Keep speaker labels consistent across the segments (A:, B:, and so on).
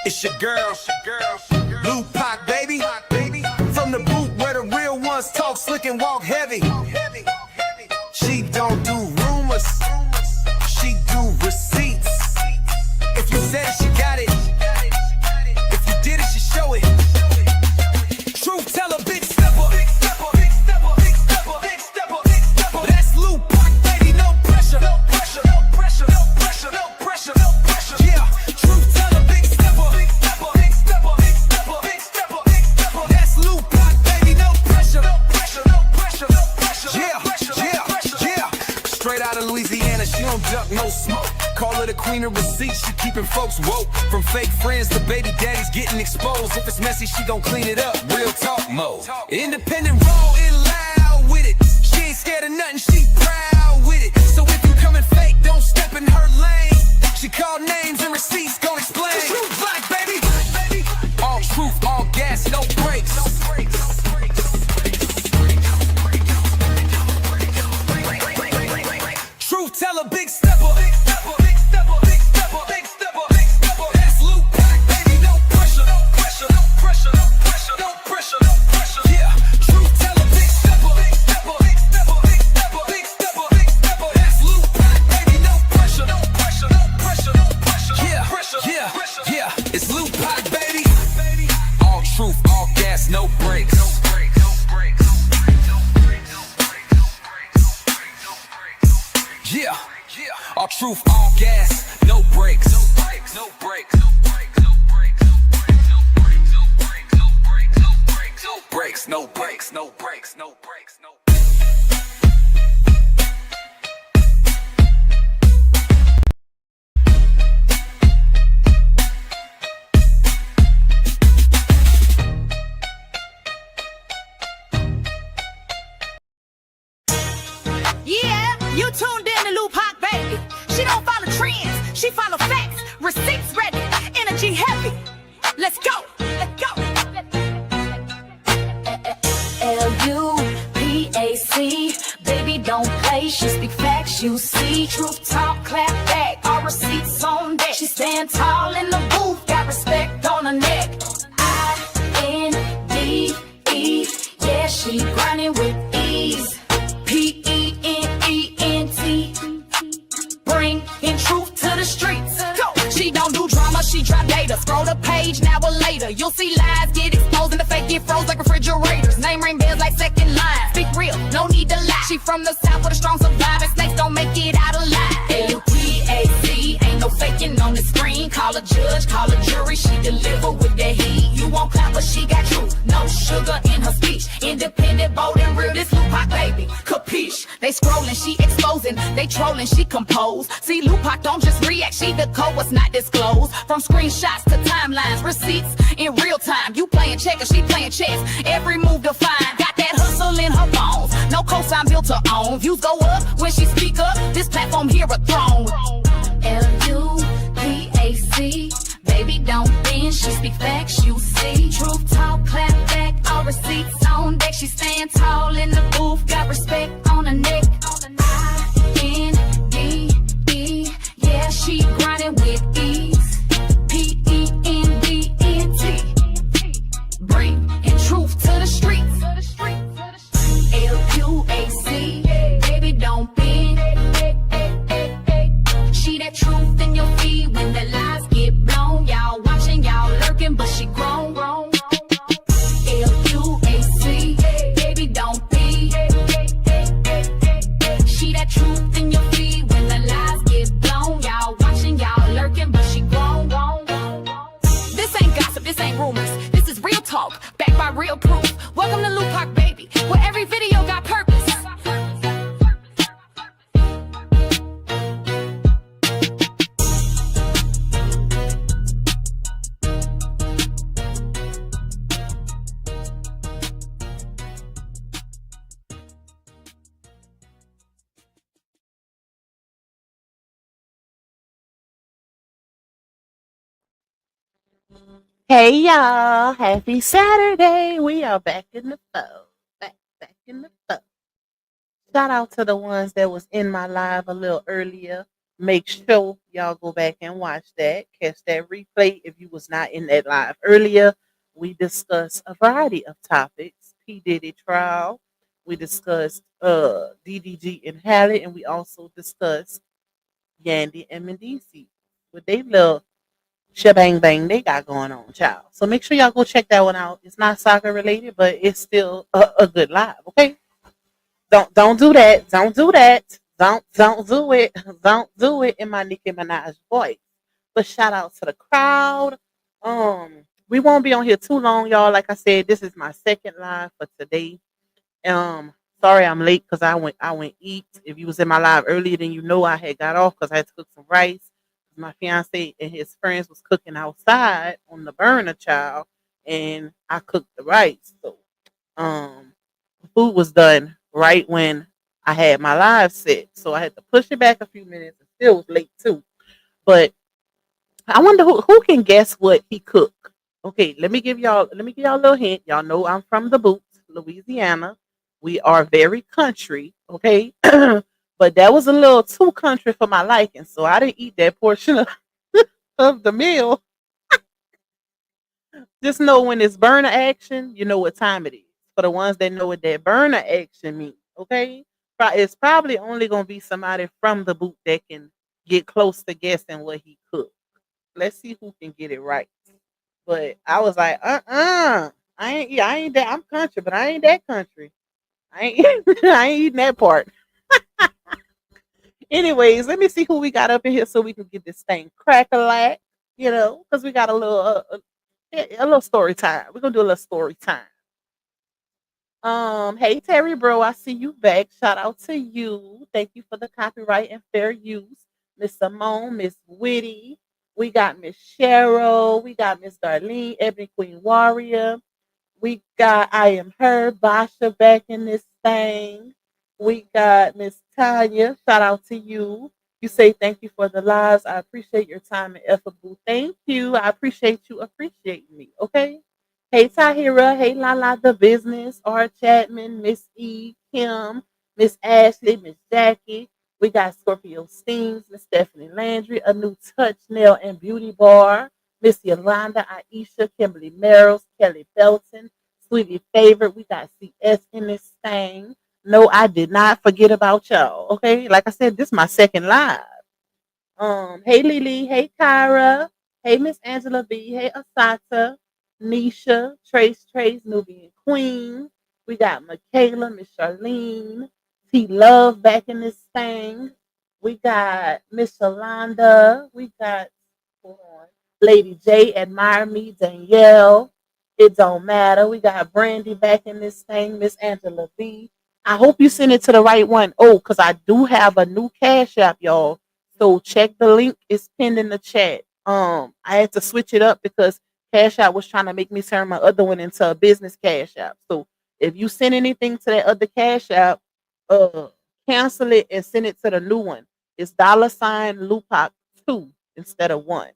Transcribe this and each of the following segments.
A: It's your girl, Blue Pac, baby. From the boot where the real ones talk slick and walk heavy. She don't do rumors, she do receipts. If you said it, she got it. If you did it, she show it. Truth teller, big stepper. That's Blue Pac, baby, no pressure. Yeah, truth teller, big stepper. That's Blue Pac, baby, no pressure. Yeah. Straight out of Louisiana, she don't duck, no smoke. Call her the queen of receipts, she keeping folks woke. From fake friends to baby daddies getting exposed. If it's messy, she gon' clean it up, real talk mode. Independent, raw and loud with it. She ain't scared of nothing, she proud with it. So if you coming fake, don't step in her lane. She call names and receipts, gon' explain. Truth like, baby. All truth, all gas, no brakes. Truth teller, big stepper. That's Blue Pac, baby, no pressure. Yeah, truth teller, big stepper. That's Blue Pac, baby, no pressure. Yeah, it's Blue Pac, baby. All truth, all gas, no brakes. Yeah, all truth, all gas, no brakes. No brakes.
B: Yeah, you tuned in to Blue Pac, baby. She don't follow trends, she follow facts. Receipts ready, energy heavy. Let's go.
C: L-U-P-A-C, baby don't play, she speak facts, you see. Truth talk, clap back, all receipts on deck. She stand tall in the booth, got respect on her neck. I-N-D-E, yeah, she grinding with ease. P-E-N-E-N-T, bring in truth to the streets.
B: Go. She don't do drama, she drop data. Scroll the page, now or later. You'll see lies get exposed and the fake get froze like refrigerators. Name ring bells like second line. Speak real, no need to lie. She from the south with a strong surviving. Snakes don't make it out alive.
C: L-U-P-A-C, ain't no faking on the screen. Call a judge, call a jury, she deliver with the heat. You won't clap, but she got truth, no sugar in her speech. Independent, bold and real, this Blue Pac, baby, capiche?
B: They scrolling, she exposing. They trolling, she compose. See, Blue Pac don't just react, she decode what's not disclosed. From screenshots to timelines, receipts in real time. You playing checkers, she playing chess. Every move defined, got that hustle in her bones. No cosign built to own. Views go up when she speak up. This platform here a throne.
C: L-U-P-A-C, baby don't bend, she speak facts, you see. Truth talk, clap back, all receipts on deck. She stand tall in the booth, got respect on her neck. I-N-D-E, yeah, she grinding with ease. P-E-N-D-N-T, bring in truth to the streets. L-U-A-C, baby don't bend. She that truth in your feed when the lies get blown. Y'all watching, y'all lurking, but she grown. L-U-A-C, baby don't be. She that truth in your feed when the lies get blown. Y'all watching, y'all lurking, but she grown.
B: This ain't gossip, this ain't rumors. This is real talk, backed by real proof. Welcome to Blue Pac, baby, where every video got purpose.
D: Hey y'all, happy Saturday. We are back in the fold. Back in the fold. Shout out to the ones that was in my live a little earlier. Make sure y'all go back and watch that. Catch that replay if you was not in that live earlier. We discussed a variety of topics. P. Diddy trial. We discussed DDG and Halle, and we also discussed Yandy and Medici with they little shebang bang they got going on, child. So make sure y'all go check that one out. It's not soccer related, but it's still a good live. Okay, don't do that. Don't do that. Don't do it. Don't do it in my Nicki Minaj voice. But shout out to the crowd. We won't be on here too long, y'all. Like I said, this is my second live for today. Um, Sorry I'm late because I went eat. If you was in my live earlier, then you know I had got off because I had to cook some rice. My fiance and his friends was cooking outside on the burner, child, and I cooked the rice. So the food was done right when I had my live set. So I had to push it back a few minutes. It still was late too. But I wonder who can guess what he cooked. Okay, let me give y'all a little hint. Y'all know I'm from the Boots, Louisiana. We are very country, okay? But that was a little too country for my liking, so I didn't eat that portion of the meal. Just know when it's burner action, you know what time it is. For the ones that know what that burner action means, okay? It's probably only gonna be somebody from the boot that can get close to guessing what he cooked. Let's see who can get it right. But I was like, I ain't that. I'm country, but I ain't that country. I ain't I ain't eating that part. Anyways, let me see who we got up in here so we can get this thing crack a lack. Because we got a little story time. We're gonna do a little story time. Hey Terry, bro, I see you back. Shout out to you. Thank you for the copyright and fair use, Miss Simone, Miss Witty. We got Miss Cheryl. We got Miss Darlene, Ebony Queen Warrior. We got I Am Her, Basha back in this thing. We got Miss Tanya. Shout out to you. You say thank you for the lives. I appreciate your time and effort, boo. Thank you. I appreciate you appreciating me. Okay. Hey Tahira. Hey Lala the business. R Chapman, Miss E, Kim, Miss Ashley, Miss Jackie. We got Scorpio Steams, Miss Stephanie Landry, a new touch nail and beauty bar. Miss Yolanda, Aisha, Kimberly Merrills, Kelly Belton, Sweetie Favorite. We got CS in this thing. No, I did not forget about y'all. Okay, like I said, this is my second live. Hey Lily, hey Kyra, hey Miss Angela B, hey Asata, Nisha, Trace, Nubian Queen. We got Michaela, Miss Charlene, T Love back in this thing. We got Miss Yolanda. We got hold on, Lady J, Admire Me, Danielle. It don't matter. We got Brandy back in this thing, Miss Angela B. I hope you send it to the right one. Oh, because I do have a new cash app, y'all. So check the link. It's pinned in the chat. I had to switch it up because Cash App was trying to make me turn my other one into a business Cash App. So if you send anything to that other Cash App, uh, cancel it and send it to the new one. It's $Lupac 2 instead of one.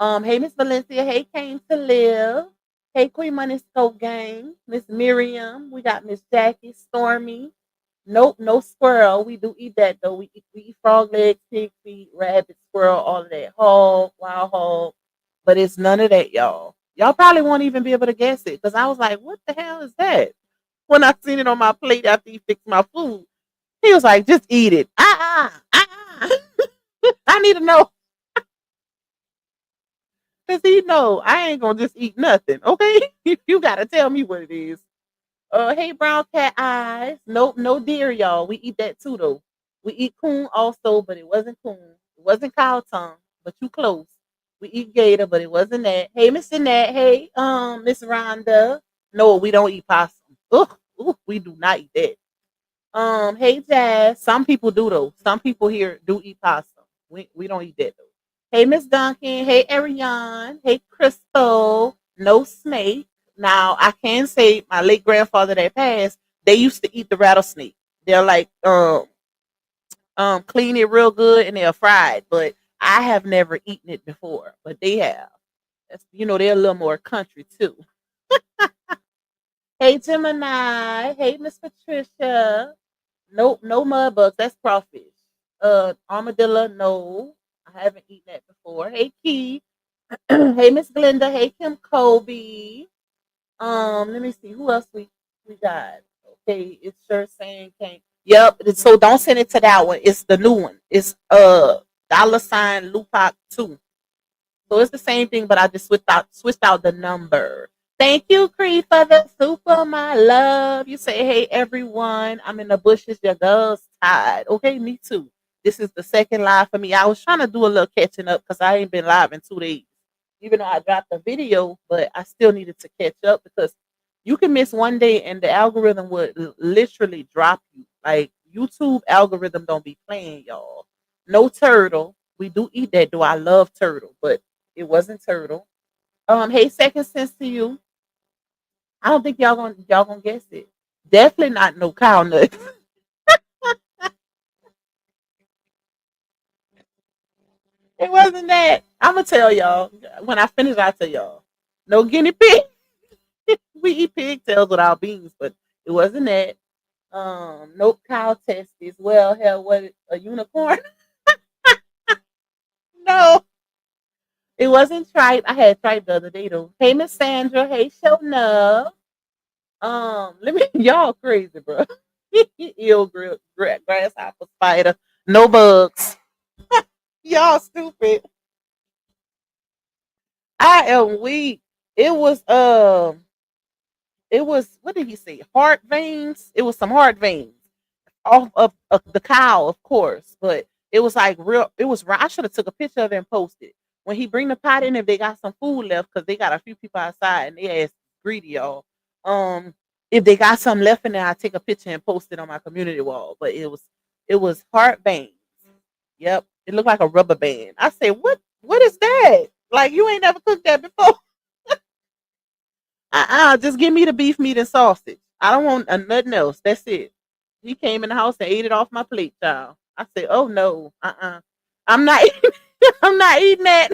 D: Hey Miss Valencia, hey Came to Live, hey Queen Money Scope Gang, Miss Miriam, we got Miss Jackie, Stormy. Nope, no squirrel. We do eat that though. We eat frog legs, pig feet, rabbit, squirrel, all of that. Hog, wild hog. But it's none of that, y'all. Y'all probably won't even be able to guess it. Because I was like, what the hell is that? When I seen it on my plate after he fixed my food. He was like, just eat it. I need to know. Because he know I ain't gonna just eat nothing. Okay? You gotta tell me what it is. Hey, brown cat eyes. Nope, no deer, y'all. We eat that too, though. We eat coon also, but it wasn't coon. It wasn't cow tongue, but you close. We eat gator, but it wasn't that. Hey, Mr. Nat. Hey, Miss Rhonda. No, we don't eat possum. Ugh, we do not eat that. Hey, Jazz. Some people do though. Some people here do eat possum. We don't eat that though. Hey, Miss Duncan. Hey, Ariane. Hey, Crystal. No snake. Now I can say my late grandfather that passed, they used to eat the rattlesnake. They're like clean it real good and they're fried, but I have never eaten it before, but they have. They're a little more country too. Hey Gemini. Hey Miss Patricia. Nope, no mud bugs. That's crawfish. Armadillo, no. I haven't eaten that before. Hey Key. Hey Miss Glenda. Hey Kim Kobe. Let me see who else we got. Okay, it's sure saying came. Yep. So don't send it to that one. It's the new one. It's $ Lupac 2. So it's the same thing, but I just switched out the number. Thank you, Cree, for the super, my love. You say, hey, everyone. I'm in the bushes. Your girl's tired. Okay, me too. This is the second live for me. I was trying to do a little catching up because I ain't been live in 2 days. Even though I dropped the video, but I still needed to catch up because you can miss one day and the algorithm would literally drop you. Like YouTube algorithm don't be playing, y'all. No turtle. We do eat that, though. I love turtle, but it wasn't turtle. Hey, second sense to you. I don't think y'all gonna guess it. Definitely not no cow nuts. It wasn't that. I'm gonna tell y'all when I finish. I'll tell y'all. No guinea pig. We eat pigtails with our beans, but it wasn't that. Nope, cow testes. Well, hell, what a unicorn? No, it wasn't tripe. I had tripe the other day though. Hey, Miss Sandra. Hey, Shona. Let me y'all crazy, bro. Eel grasshopper spider. No bugs. Y'all stupid. I am weak. It was what did he say? Heart veins. It was some heart veins off of the cow, of course. But it was like real. It was. I should have took a picture of it and posted. When he bring the pot in, if they got some food left, because they got a few people outside and they ass greedy, y'all. Um, if they got some left in there, I take a picture and post it on my community wall. But it was heart veins. Yep, it looked like a rubber band. I say, what is that? Like you ain't never cooked that before. Just give me the beef, meat, and sausage. I don't want nothing else. That's it. He came in the house and ate it off my plate, child. I said, "Oh no, I'm not. I'm not eating that.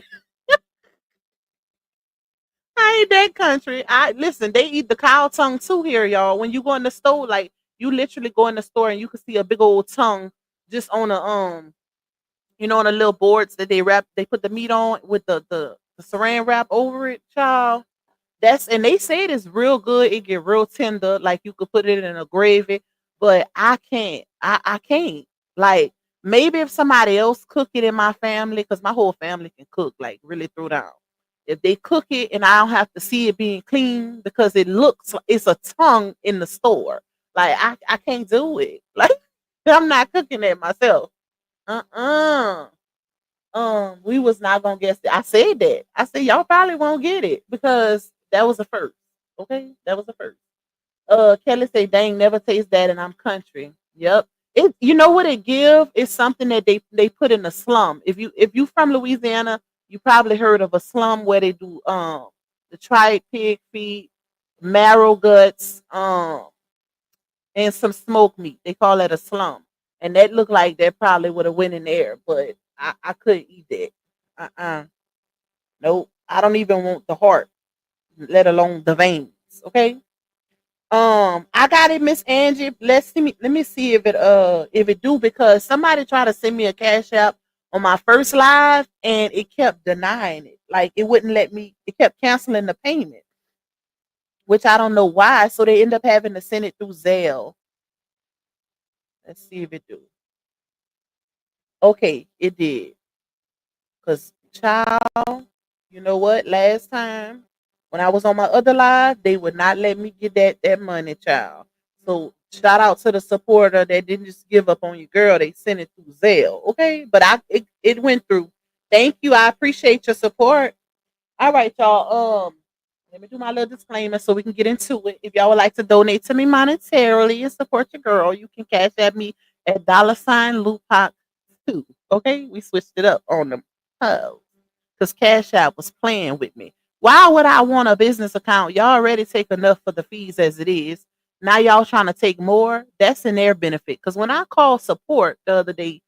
D: I ain't that country. I listen. They eat the cow tongue too here, y'all. When you go in the store, like you literally go in the store and you can see a big old tongue just on a on the little boards that they put the meat on with the saran wrap over it, child. That's and they say it is real good. It get real tender, like you could put it in a gravy. But I can't. I can't. Like maybe if somebody else cook it in my family, because my whole family can cook, like really throw down. If they cook it and I don't have to see it being clean because it looks like it's a tongue in the store. Like I can't do it. Like I'm not cooking it myself. Uh-uh. We was not gonna guess it. I said that. I said y'all probably won't get it because that was the first. Okay, that was the first. Kelly say, "Dang, never taste that," and I'm country. Yep. It. You know what it give? It's something that they put in a slum. If you from Louisiana, you probably heard of a slum where they do the tried pig feet, marrow guts, and some smoked meat. They call it a slum. And that looked like that probably would have went in there, but I couldn't eat that. Uh-uh. Nope. I don't even want the heart, let alone the veins. Okay. I got it, Miss Angie. Let me see if it do because somebody tried to send me a cash app on my first live and it kept denying it. Like it wouldn't let me, it kept canceling the payment, which I don't know why. So they end up having to send it through Zelle. Let's see if it do. Okay, it did. Cause child, you know what? Last time when I was on my other live, they would not let me get that money, child. So shout out to the supporter that didn't just give up on you, girl. They sent it through Zelle, okay? But it went through. Thank you. I appreciate your support. All right, y'all. Let me do my little disclaimer so we can get into it. If y'all would like to donate to me monetarily and support your girl, you can cash at me at $Lupac 2. Okay, we switched it up on them. Oh, because Cash App was playing with me. Why would I want a business account? Y'all already take enough for the fees as it is. Now y'all trying to take more. That's in their benefit. Because when I called support the other day,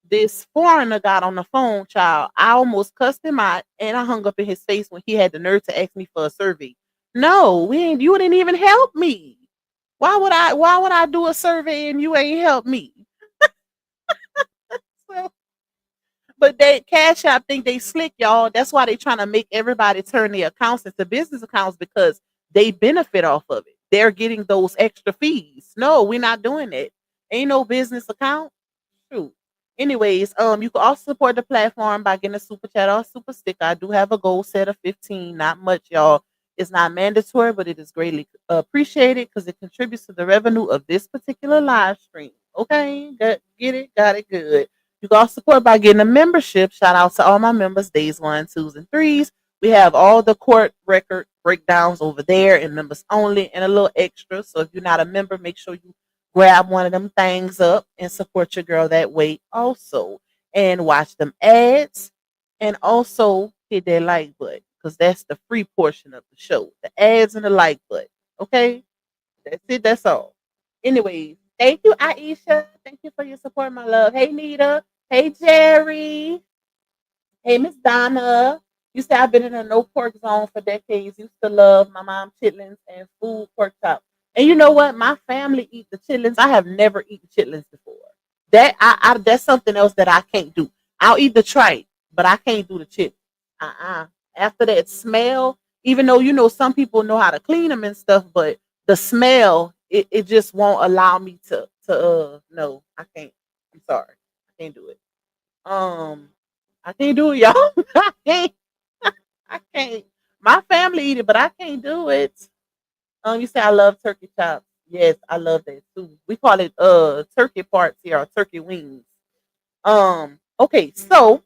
D: this foreigner got on the phone, child. I almost cussed him out and I hung up in his face when he had the nerve to ask me for a survey. No, we ain't you didn't even help me. Why would I do a survey and you ain't help me? But they Cash App think they slick, y'all. That's why they trying to make everybody turn their accounts into business accounts because they benefit off of it. They're getting those extra fees. No, we're not doing it. Ain't no business account. Shoot. Anyways, you can also support the platform by getting a super chat or a super sticker. I do have a goal set of 15, not much, y'all. It's not mandatory, but it is greatly appreciated because it contributes to the revenue of this particular live stream. Okay, get it, got it, good. You can also support by getting a membership. Shout out to all my members, days one, twos, and threes. We have all the court record breakdowns over there and members only and a little extra. So if you're not a member, make sure you grab one of them things up and support your girl that way also. And watch them ads and also hit that like button because that's the free portion of the show. The ads and the like button. Okay? That's it. That's all. Anyways, thank you, Aisha. Thank you for your support, my love. Hey, Nita. Hey, Jerry. Hey, Miss Donna. You say I've been in a no pork zone for decades. Used to love my mom chitlins and food pork chop. And you know what? My family eat the chitlins. I have never eaten chitlins before. That's something else that I can't do. I'll eat the tripe, but I can't do the chitlins. After that smell, even though some people know how to clean them and stuff, but the smell, it just won't allow me to no, I can't. I'm sorry. I can't do it. I can't do it, y'all. I can't. I can't. My family eat it, but I can't do it. You say I love turkey chops. Yes, I love that too. We call it turkey parts here or turkey wings. Okay, so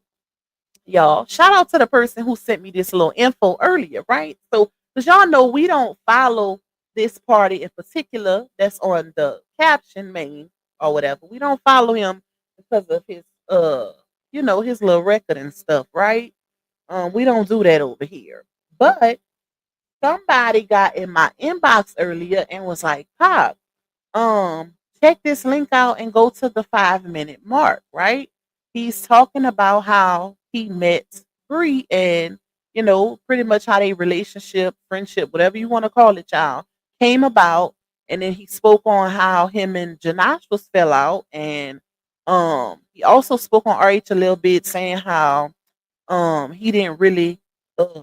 D: y'all, shout out to the person who sent me this little info earlier, right? So, because y'all know we don't follow this party in particular that's on the caption main or whatever. We don't follow him because of his his little record and stuff, right? We don't do that over here. But somebody got in my inbox earlier and was like, Pop, check this link out and go to the 5 minute mark, right? He's talking about how he met Bree and pretty much how they relationship, friendship, whatever you want to call it, y'all, came about. And then he spoke on how him and Janash was fell out. And he also spoke on RH a little bit, saying how he didn't really uh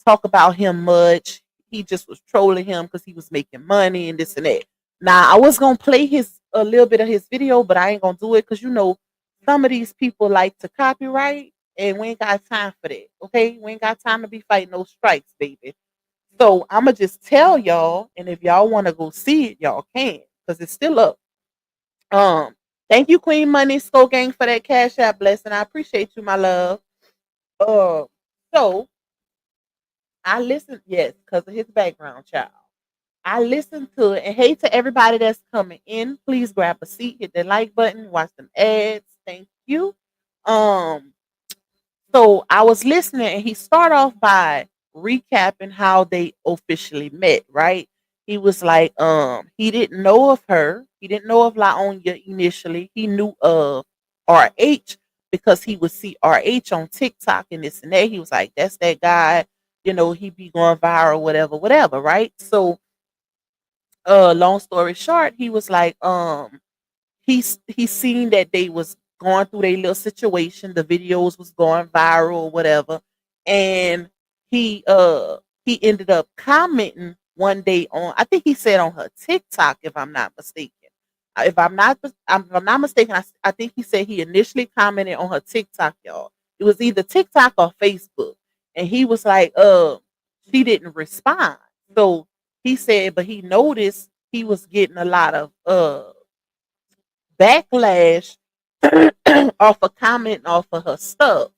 D: talk about him much. He just was trolling him because he was making money and this and that. Now I was gonna play a little bit of his video, but I ain't gonna do it because some of these people like to copyright, and we ain't got time for that. Okay, we ain't got time to be fighting those strikes, baby. So I'ma just tell y'all, and if y'all want to go see it, y'all can because it's still up. Um, Thank you, Queen Money Skull Gang, for that cash app blessing. I appreciate you, my love. Uh, so I listened, yes, because of his background, child. I listened to it, and hey to everybody that's coming in. Please grab a seat, hit the like button, watch them ads. Thank you. Um, so I was listening, and he started off by recapping how they officially met, right? He was like, he didn't know of her. He didn't know of Laonya initially. He knew of RH because he would see RH on TikTok and this and that. He was like, that's that guy, he be going viral, whatever, whatever, right? So long story short, he was like, he seen that they was going through their little situation. The videos was going viral or whatever, and he ended up commenting one day on. I think he said on her TikTok, if I'm not mistaken. If I'm not mistaken, I think he said he initially commented on her TikTok, y'all. It was either TikTok or Facebook, and he was like, she didn't respond. So he said, but he noticed he was getting a lot of backlash off a comment off of her stuff.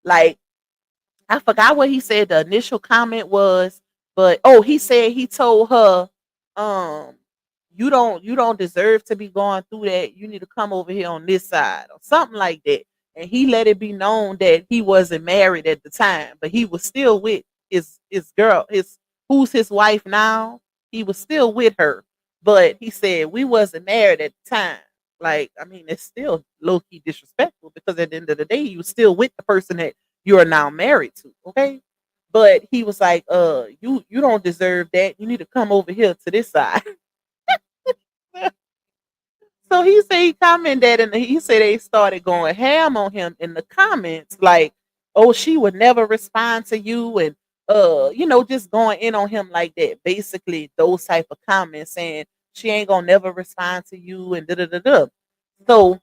D: Like, I forgot what he said the initial comment was, but he said he told her, um, you don't deserve to be going through that. You need to come over here on this side or something like that. And he let it be known that he wasn't married at the time, but he was still with his girl, who's his wife now. He was still with her, but he said we wasn't married at the time. Like, I mean, it's still low key disrespectful because at the end of the day, you still with the person that you are now married to. Okay. But he was like, you don't deserve that. You need to come over here to this side. So he said he commented and he said they started going ham on him in the comments, like, oh, she would never respond to you, and just going in on him like that. Basically, those type of comments saying she ain't gonna never respond to you and da da da da. So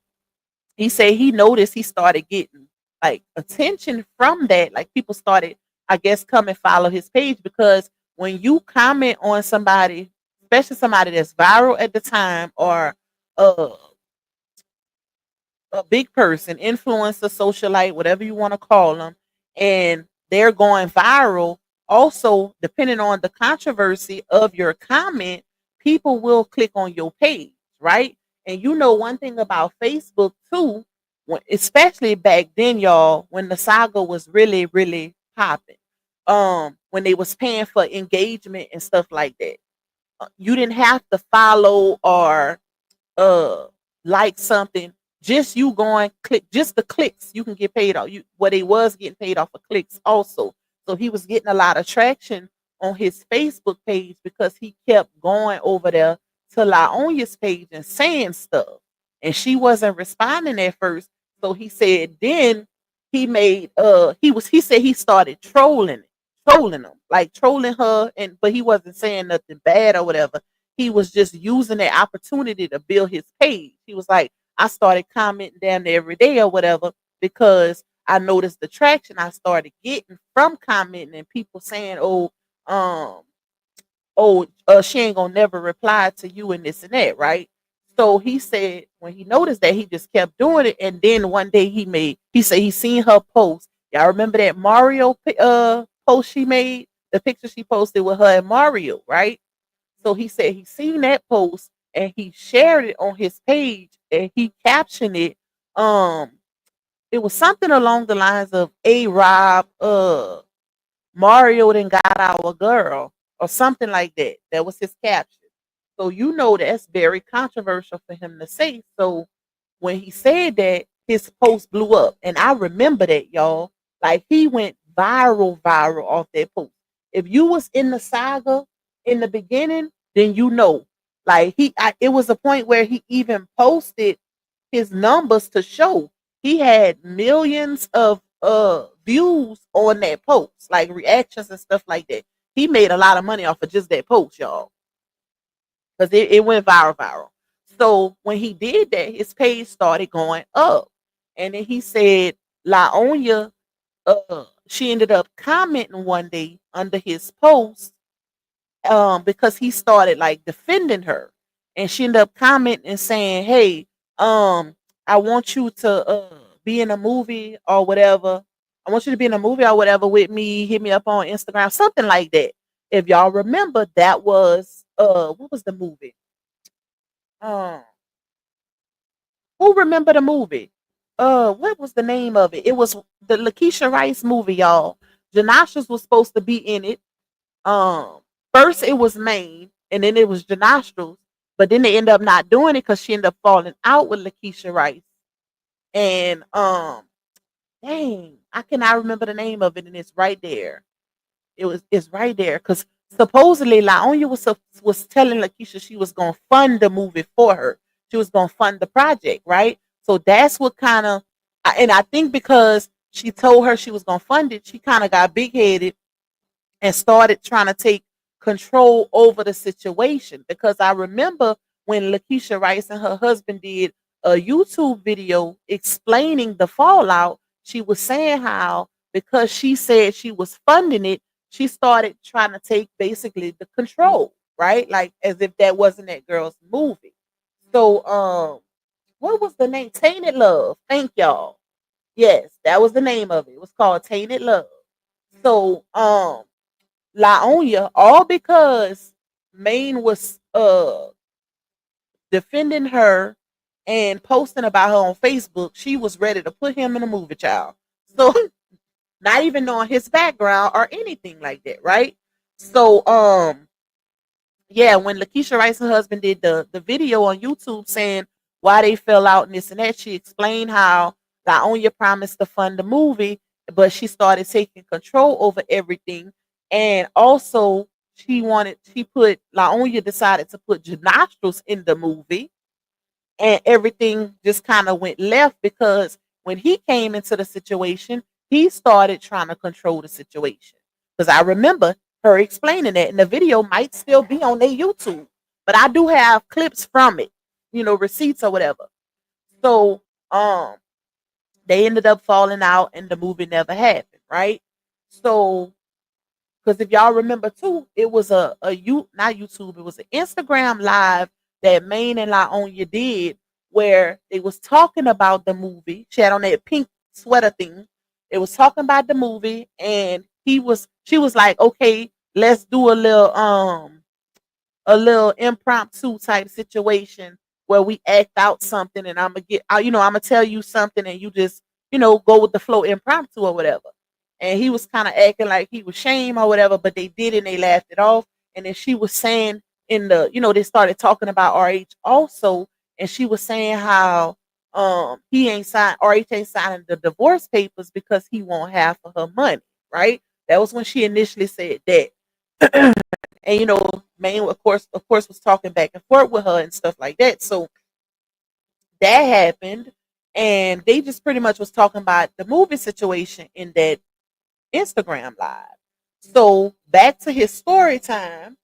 D: he said he noticed he started getting like attention from that. Like people started, I guess, come and follow his page because when you comment on somebody, especially somebody that's viral at the time or uh a big person, influencer, socialite, whatever you want to call them, and they're going viral. Also, depending on the controversy of your comment, people will click on your page, right? And you know one thing about Facebook too, especially back then, y'all, when the saga was really, really popping, when they was paying for engagement and stuff like that, you didn't have to follow or uh like something, just you going click, just the clicks you can get paid off. You what he was getting paid off of clicks also. So he was getting a lot of traction on his Facebook page because he kept going over there to Laonia's page and saying stuff, and she wasn't responding at first. So he said then he said he started trolling them, like trolling her, and but he wasn't saying nothing bad or whatever. He was just using that opportunity to build his page. He was like, I started commenting down there every day or whatever because I noticed the traction I started getting from commenting and people saying, um, she ain't gonna never reply to you and this and that, right? So he said when he noticed that, he just kept doing it, and then one day he said he seen her post. Y'all remember that Mario post she made, the picture she posted with her and Mario, right? So he said he seen that post and he shared it on his page and he captioned it. Um, it was something along the lines of A Rob, Mario then got our girl, or something like that. That was his caption. So you know that's very controversial for him to say. So when he said that, his post blew up. And I remember that, y'all. Like he went viral off that post. If you was in the saga in the beginning, then you know. Like it was a point where he even posted his numbers to show he had millions of views on that post, like reactions and stuff like that. He made a lot of money off of just that post, y'all, because it went viral. So when he did that, his page started going up. And then he said Laonia, she ended up commenting one day under his post, because he started like defending her, and she ended up commenting and saying, hey, I want you to be in a movie or whatever. I want you to be in a movie or whatever with me. Hit me up on Instagram, something like that. If y'all remember, that was what was the movie? Um, who remember the movie? What was the name of it? It was the Lakeisha Rice movie, y'all. Janashas was supposed to be in it. Um, First it was Maine, and then it was Janostrals, but then they end up not doing it because she ended up falling out with Lakeisha Rice. And dang, I cannot remember the name of it, and it's right there. It's right there because supposedly Laonia was telling Lakeisha she was gonna fund the movie for her. She was gonna fund the project, right? So that's what kind of, and I think because she told her she was gonna fund it, she kind of got big headed and started trying to take control over the situation. Because I remember when Lakeisha Rice and her husband did a YouTube video explaining the fallout, she was saying how because she said she was funding it, she started trying to take basically the control, right? Like as if that wasn't that girl's movie. So what was the name? Tainted Love. Thank y'all. Yes, that was the name of it. It was called Tainted Love. So Laonia, all because Maine was defending her and posting about her on Facebook, she was ready to put him in a movie, child. So not even knowing his background or anything like that, right? So yeah, when Lakeisha Rice's husband did the video on YouTube saying why they fell out and this and that, she explained how Laonia promised to fund the movie, but she started taking control over everything. And also she put Laonia decided to put Janostrals in the movie. and everything just kind of went left because when he came into the situation, he started trying to control the situation. Because I remember her explaining that, and the video might still be on their YouTube, but I do have clips from it, receipts or whatever. So, they ended up falling out, and the movie never happened, right? So, because if y'all remember too, it was not YouTube, it was an Instagram live that Maine and Lona did where they was talking about the movie. She had on that pink sweater thing. It was talking about the movie, and she was like, okay, let's do a little impromptu type situation where we act out something, and I'm gonna tell you something, and you just, go with the flow impromptu or whatever. And he was kind of acting like he was shame or whatever, but they did, and they laughed it off. And then she was saying they started talking about RH also, and she was saying how he ain't signed RH ain't signing the divorce papers because he won't have for her money, right? That was when she initially said that. And Maine of course was talking back and forth with her and stuff like that. So that happened, and they just pretty much was talking about the movie situation in that Instagram live. So back to his story time,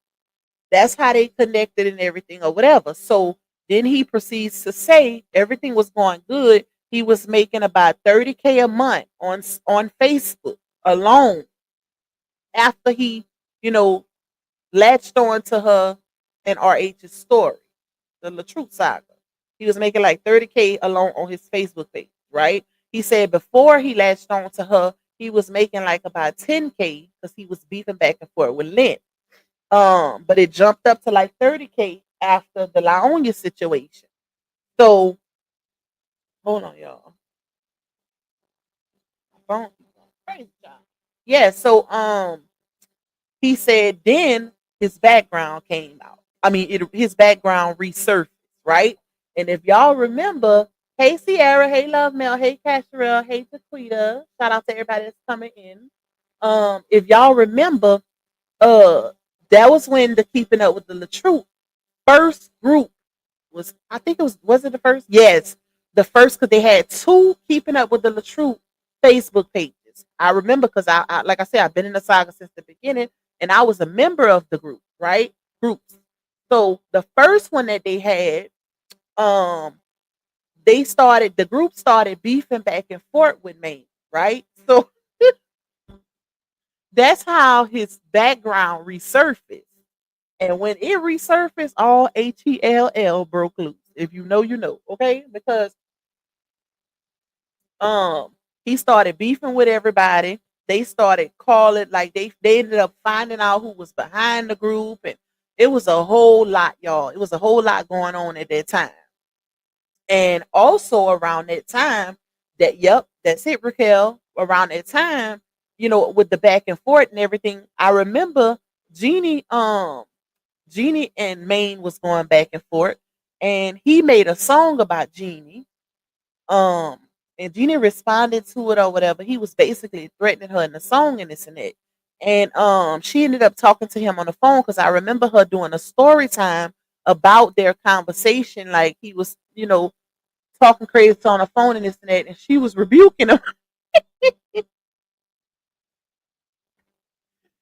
D: that's how they connected and everything or whatever. So then he proceeds to say everything was going good. He was making about 30K a month on Facebook alone after he, you know, latched on to her and RH's story, the Truth saga. He was making like 30K alone on his Facebook page, right? He said before he latched on to her, he was making like about 10K because he was beefing back and forth with Lynn. But it jumped up to like 30K after the Laonia situation. So hold on, y'all. Phone crazy, y'all. Yeah, so he said then his background came out. I mean, his background resurfaced, right? And if y'all remember, hey Sierra, hey Love Mel, hey Casherelle, hey Taquita, shout out to everybody that's coming in. If y'all remember, that was when the Keeping Up with the LaTruth first group was, I think was it the first? Yes, the first, because they had two Keeping Up with the LaTruth Facebook pages. I remember because I like I said, I've been in the saga since the beginning, and I was a member of the group, right? Groups. So the first one that they had, um, the group started beefing back and forth with Maine, right? So that's how his background resurfaced. And when it resurfaced, all HELL broke loose. If you know, you know, okay? Because um he started beefing with everybody. They started calling, like they ended up finding out who was behind the group, and it was a whole lot, y'all. It was a whole lot going on at that time. And also around that time, that's it, Raquel. Around that time, with the back and forth and everything, I remember Jeannie and Maine was going back and forth, and he made a song about Jeannie. Um, and Jeannie responded to it or whatever. He was basically threatening her in the song and this and that. And she ended up talking to him on the phone because I remember her doing a story time about their conversation. Like he was, talking crazy on the phone and this and that, and she was rebuking him.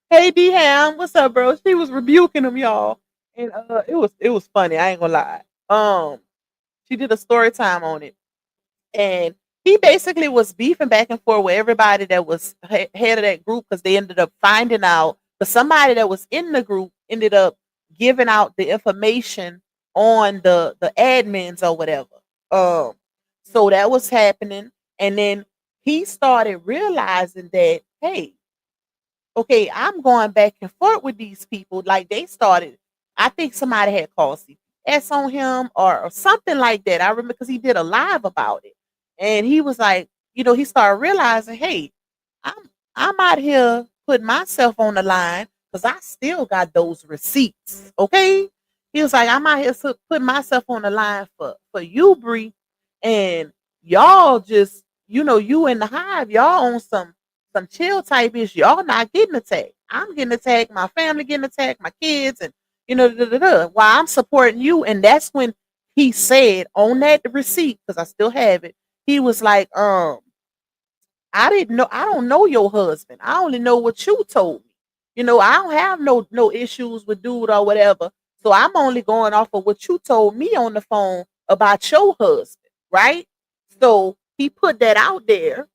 D: Hey D Ham, what's up, bro? She was rebuking him, y'all. And it was funny, I ain't gonna lie. She did a story time on it. And he basically was beefing back and forth with everybody that was head of that group because they ended up finding out. But somebody that was in the group ended up giving out the information on the admins or whatever. So that was happening, and then he started realizing that, hey, okay, I'm going back and forth with these people. Like they started, I think somebody had called CPS on him or something like that. I remember because he did a live about it. And he was like, he started realizing, hey, I'm out here putting myself on the line because I still got those receipts. Okay. He was like, I'm out here putting myself on the line for you, Bree. And y'all just, you in the hive, y'all on some chill type issue. Y'all not getting attacked. I'm getting attacked. My family getting attacked. My kids, and da, da, da, da, while I'm supporting you. And that's when he said on that receipt, because I still have it, he was like, I didn't know. I don't know your husband. I only know what you told me. I don't have no issues with dude or whatever. So I'm only going off of what you told me on the phone about your husband, right? So he put that out there,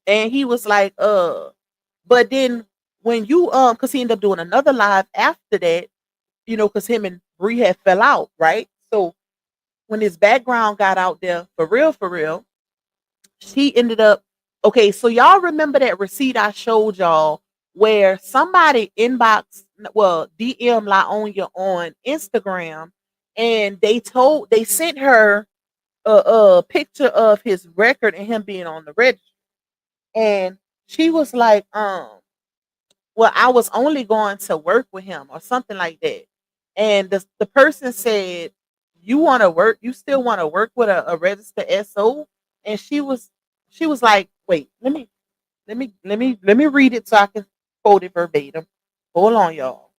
D: and he was like, but then when you because he ended up doing another live after that, because him and Bree had fell out, right? So when his background got out there for real, she ended up okay. So y'all remember that receipt I showed y'all where somebody DM Laonya on Instagram, and they sent her a picture of his record and him being on the register, and she was like, well, I was only going to work with him or something like that. And the person said, you want to work, you still want to work with a registered SO? And she was like, wait, let me read it so I can quote it verbatim. Hold on, y'all.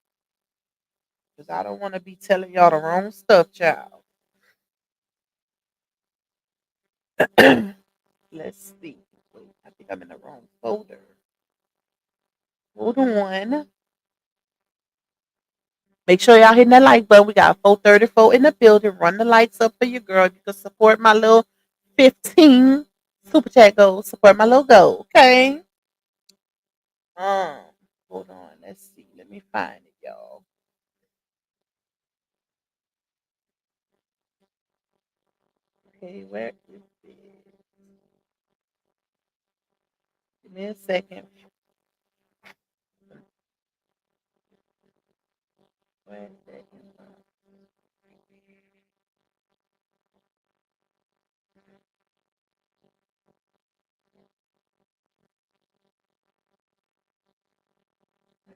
D: Because I don't want to be telling y'all the wrong stuff, child. Let's see. Wait, I think I'm in the wrong folder. Hold on. Make sure y'all hitting that like button. We got 434 in the building. Run the lights up for your girl. You can support my little 15 super chat goal. Support my little goal. Okay. Um, hold on. Let's see. Let me find it, y'all. Okay, where is it? Give me a second. Where is it?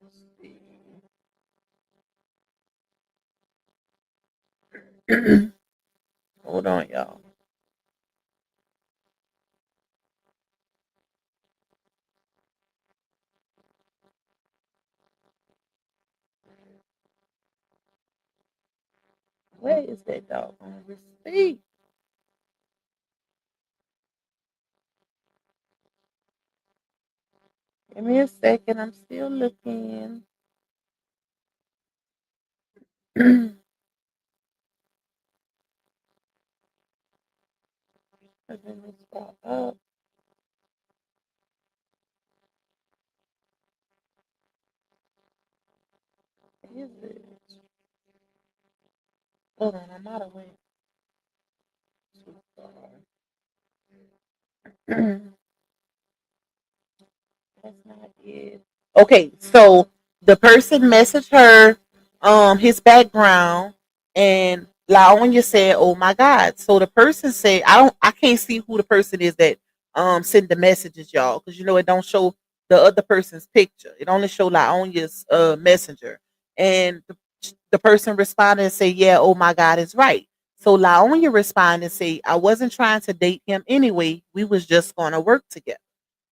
D: Let's see. Hold on, y'all. Where is that dog on receipt? Give me a second. I'm still looking. Open this spot up. Is it? Hold on, I might have went too far. That's not it. Okay, so the person messaged her his background, and Laonya said, "Oh my God." So the person said, I can't see who the person is that sent the messages, y'all, because it don't show the other person's picture. It only show Laonya's messenger. And the person responded and said, "Yeah, oh my God is right." So Laonya responded and say, "I wasn't trying to date him anyway. We was just gonna work together."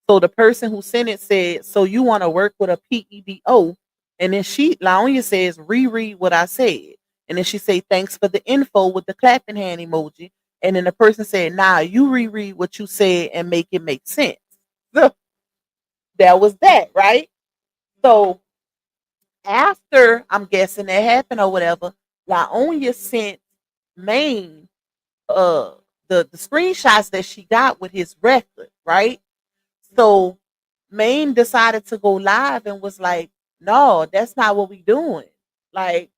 D: So the person who sent it said, "So you want to work with a PEDO?" And then Laonya says, "Reread what I said." And then she say, "Thanks for the info," with the clapping hand emoji. And then the person said, "Nah, you reread what you said and make it make sense." So that was that, right? So after I'm guessing that happened or whatever, Laonya sent Maine uh the screenshots that she got with his record, right? So Maine decided to go live and was like, "No, that's not what we doing." Like,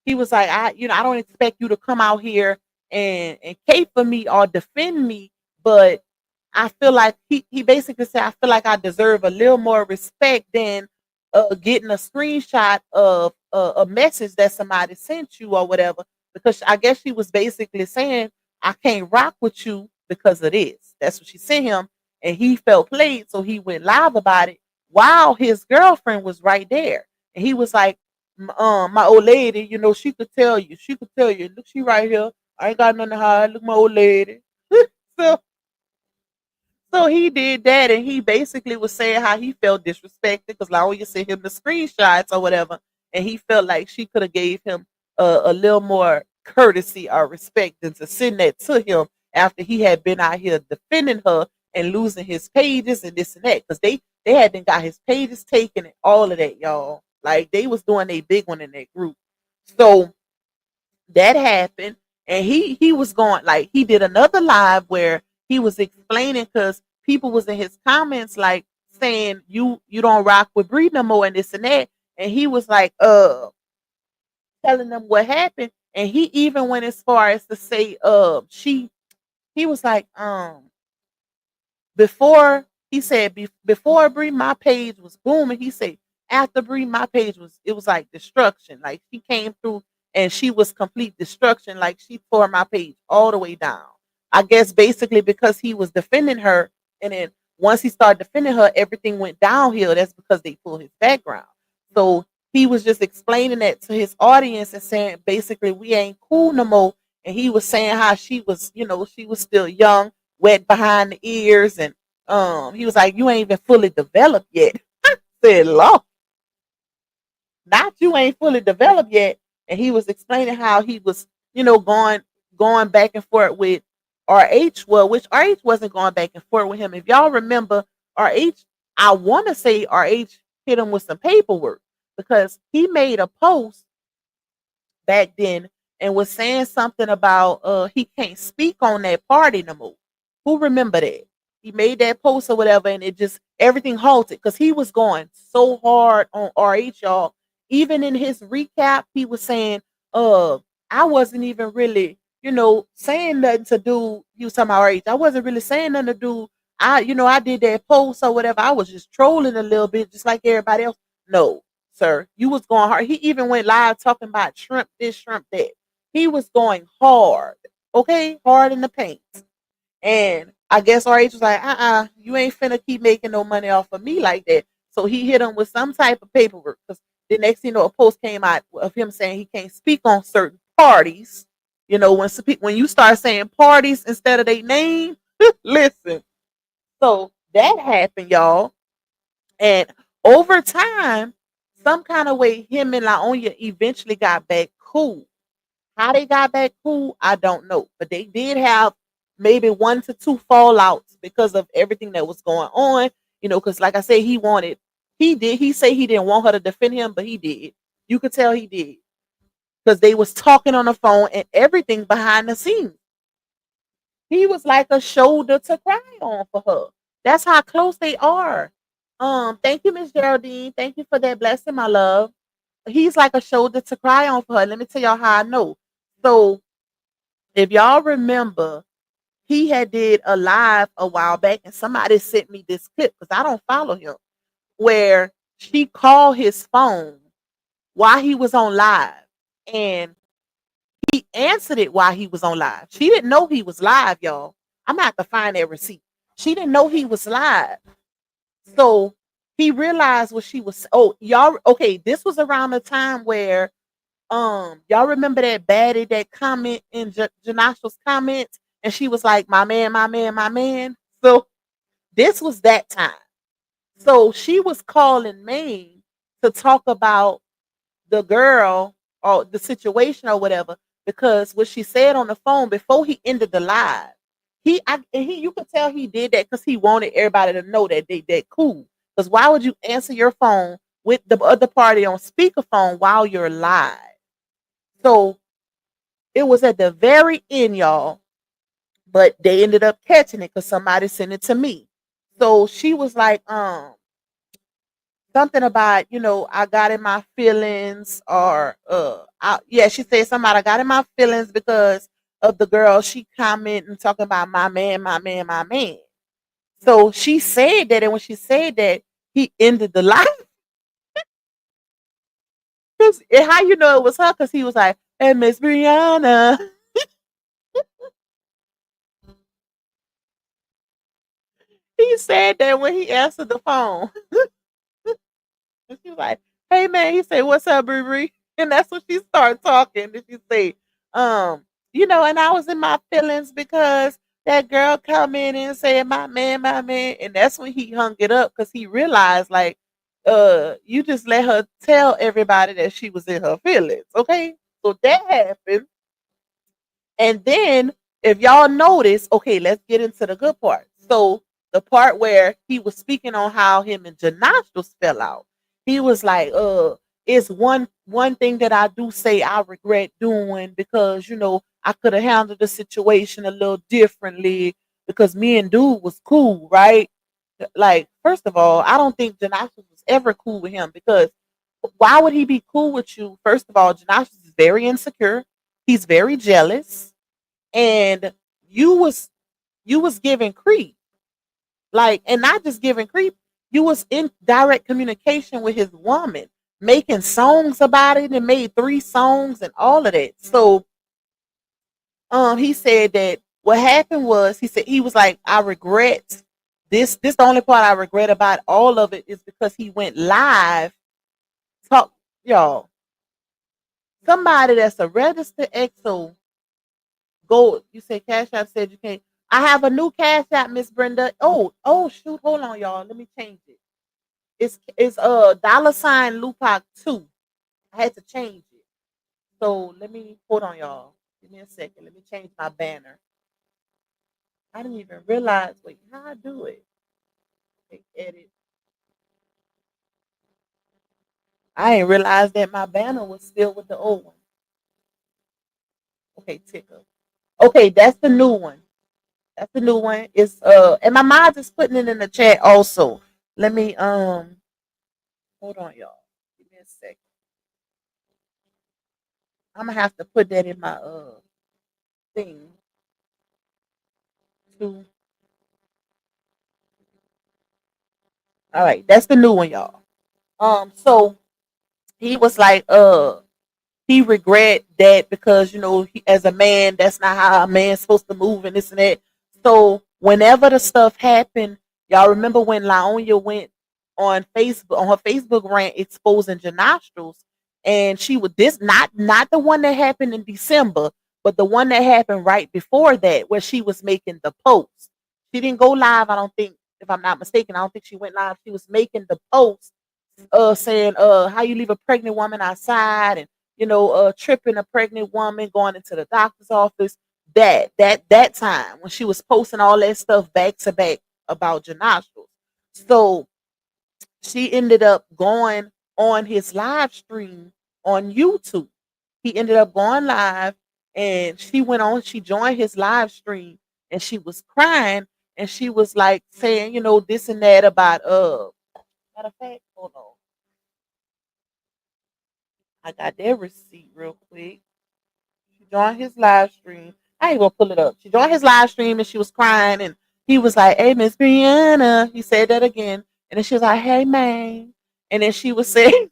D: he was like, I don't expect you to come out here and cape for me or defend me, but I feel like he basically said, I feel like I deserve a little more respect than getting a screenshot of a message that somebody sent you or whatever. Because I guess she was basically saying, I can't rock with you because of this. That's what she sent him, and he felt played, so he went live about it while his girlfriend was right there, and he was like, my old lady, she could tell you, look, she right here, I ain't got nothing to hide, look, my old lady." so so he did that, and he basically was saying how he felt disrespected because Laoya sent him the screenshots or whatever, and he felt like she could have gave him a little more courtesy or respect than to send that to him after he had been out here defending her and losing his pages and this and that. Because they had then got his pages taken and all of that, y'all. Like they was doing a big one in that group. So that happened, and he was going like he did another live where he was explaining because people was in his comments like saying you don't rock with Bree no more and this and that, and he was like telling them what happened, and he even went as far as to say he was like before he said before Bree my page was booming. He said after Bree my page was it was like destruction. Like she came through and she was complete destruction. Like she tore my page all the way down. I guess basically because he was defending her, and then once he started defending her, everything went downhill. That's because they pulled his background. So he was just explaining that to his audience and saying basically we ain't cool no more. And he was saying how she was, she was still young, wet behind the ears, and he was like, "You ain't even fully developed yet." I said, "Law, not you ain't fully developed yet." And he was explaining how he was, going back and forth with RH. Well, which RH wasn't going back and forth with him. If y'all remember, RH, I want to say RH hit him with some paperwork because he made a post back then and was saying something about he can't speak on that party no more. Who remember that? He made that post or whatever, and it just everything halted because he was going so hard on RH, y'all. Even in his recap, he was saying, I wasn't even really, saying nothing to do. He was talking about RH. I wasn't really saying nothing to do. I did that post or whatever. I was just trolling a little bit, just like everybody else. No, sir. You was going hard. He even went live talking about shrimp this, shrimp that. He was going hard. Okay? Hard in the paint. And I guess RH was like, you ain't finna keep making no money off of me like that. So he hit him with some type of paperwork. Because the next thing you know, a post came out of him saying he can't speak on certain parties. When you start saying parties instead of their name, listen. So that happened, y'all. And over time, some kind of way, him and Laonya eventually got back cool. How they got back cool, I don't know. But they did have maybe 1 to 2 fallouts because of everything that was going on. Because like I said, he said he didn't want her to defend him, but he did. You could tell he did. Because they was talking on the phone and everything behind the scenes. He was like a shoulder to cry on for her. That's how close they are. Thank you, Miss Geraldine. Thank you for that blessing, my love. He's like a shoulder to cry on for her. Let me tell y'all how I know. So if y'all remember, he had did a live a while back, and somebody sent me this clip because I don't follow him, where she called his phone while he was on live, and he answered it while he was on live. She didn't know he was live, y'all. I'm gonna have to find that receipt. She didn't know he was live. So he realized what she was. Oh, y'all. Okay, this was around the time where y'all remember that baddie that comment in Janasha's comments, and she was like, "My man, my man, my man." So this was that time. So she was calling Maine to talk about the girl or the situation or whatever, because what she said on the phone before he ended the live, you could tell he did that because he wanted everybody to know that they cool. Because why would you answer your phone with the other party on speakerphone while you're live? So it was at the very end, y'all, but they ended up catching it because somebody sent it to me. So she was like, something about, I got in my feelings, or she said something about I got in my feelings because of the girl she commented and talking about my man, my man, my man. So she said that, and when she said that, he ended the live. How you know it was her? Because he was like, "Hey, Miss Brianna." He said that when he answered the phone. And she was like, "Hey man," he said, "What's up, Bree?" And that's when she started talking. And she said, and I was in my feelings because that girl come in and said, my man, my man. And that's when he hung it up because he realized, like, you just let her tell everybody that she was in her feelings. Okay. So that happened. And then if y'all notice, okay, let's get into the good part. So the part where he was speaking on how him and Janashos fell out. He was like, it's one thing that I do say I regret doing because, I could have handled the situation a little differently because me and dude was cool, right? Like, first of all, I don't think Janashos was ever cool with him because why would he be cool with you? First of all, Janashos is very insecure. He's very jealous, and you was you was giving creep, like, and not just giving creep. You was in direct communication with his woman, making songs about it, and made 3 songs and all of that. So, he said that what happened was he said he was like, I regret this. This the only part I regret about all of it is because he went live. Talk, y'all. Somebody that's a registered EXO. Go. You say Cash App said you can't. I have a new Cash App, Miss Brenda. Oh, shoot. Hold on, y'all. Let me change it. It's $ Lupac 2. I had to change it. So let me hold on, y'all. Give me a second. Let me change my banner. I didn't even realize. Wait, how I do it? Okay, edit. I didn't realize that my banner was still with the old one. Okay, ticker. Okay, that's the new one. That's the new one. It's and my mom is putting it in the chat also. Let me hold on, y'all. Give me a second. I'm gonna have to put that in my thing too. All right, that's the new one, y'all. So he was like, he regret that because as a man, that's not how a man's supposed to move and this and that. So whenever the stuff happened, y'all remember when Laonia went on Facebook on her Facebook rant exposing Janostrals, and she was this not the one that happened in December, but the one that happened right before that, where she was making the post. She didn't go live, I don't think, if I'm not mistaken. I don't think she went live. She was making the post, saying how you leave a pregnant woman outside, and tripping a pregnant woman going into the doctor's office. That time when she was posting all that stuff back to back about Janashos. So she ended up going on his live stream on YouTube. He ended up going live, and she joined his live stream, and she was crying, and she was like saying, this and that about matter of fact, hold on. I got their receipt real quick. She joined his live stream. I ain't gonna pull it up. She joined his live stream and she was crying, and he was like, "Hey, Miss Brianna." He said that again. And then she was like, "Hey, man." And then she was saying,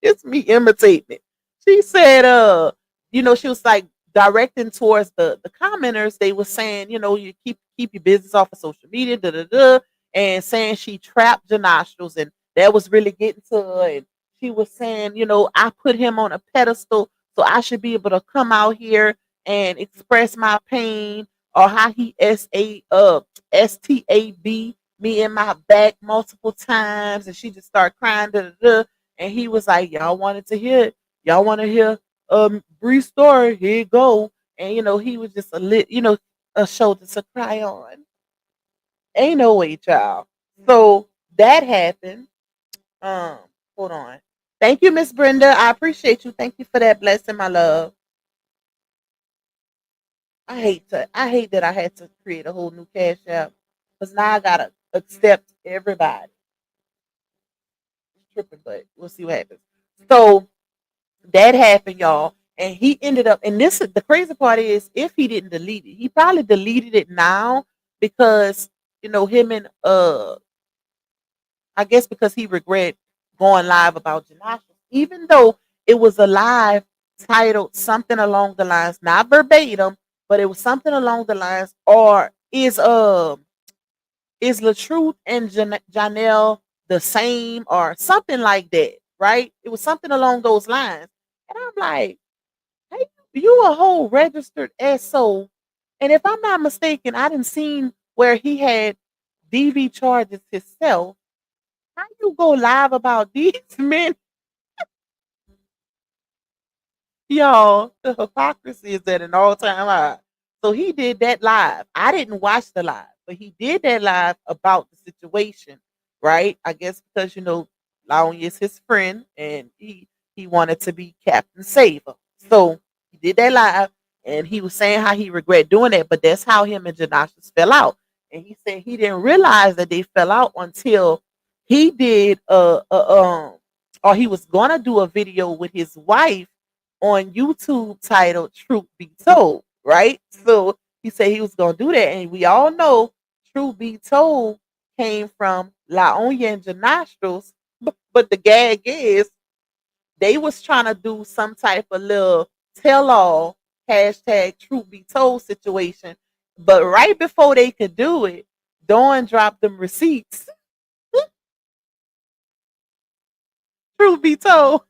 D: it's me imitating it. She said, she was like directing towards the commenters. They were saying, you keep your business off of social media, da da da, and saying she trapped Janostrals, and that was really getting to her. And she was saying, I put him on a pedestal, so I should be able to come out here and express my pain, or how he stab me in my back multiple times, and she just started crying, da da da. And he was like, "Y'all wanted to hear it. Y'all want to hear Bree's story? Here you go." And he was just a shoulder to cry on. Ain't no way, child. So that happened. Um, hold on. Thank you, Miss Brenda. I appreciate you. Thank you for that blessing, my love. I hate that I had to create a whole new cash app because now I gotta accept everybody. It's tripping, but we'll see what happens. So that happened, y'all. And he ended up, and this is the crazy part is, if he didn't delete it, he probably deleted it now because him and I guess because he regret going live about Janasha, even though it was a live titled something along the lines, not verbatim, but it was something along the lines, or is LaTruth and Johnell the same, or something like that, right? It was something along those lines. And I'm like, hey, you a whole registered SO. And if I'm not mistaken, I didn't seen where he had DV charges himself. How you go live about these men? Y'all, the hypocrisy is at an all-time high. So he did that live. I didn't watch the live, but he did that live about the situation, right? I guess because Laonia is his friend, and he wanted to be Captain Saver. So he did that live, and he was saying how he regret doing that, but that's how him and Janashas fell out. And he said he didn't realize that they fell out until he did or he was gonna do a video with his wife on YouTube titled Truth Be Told, right? So he said he was gonna do that, and we all know Truth Be Told came from La Onya and Janastros, but the gag is they was trying to do some type of little tell all hashtag Truth Be Told situation, but right before they could do it, Dawn dropped them receipts. Truth be told,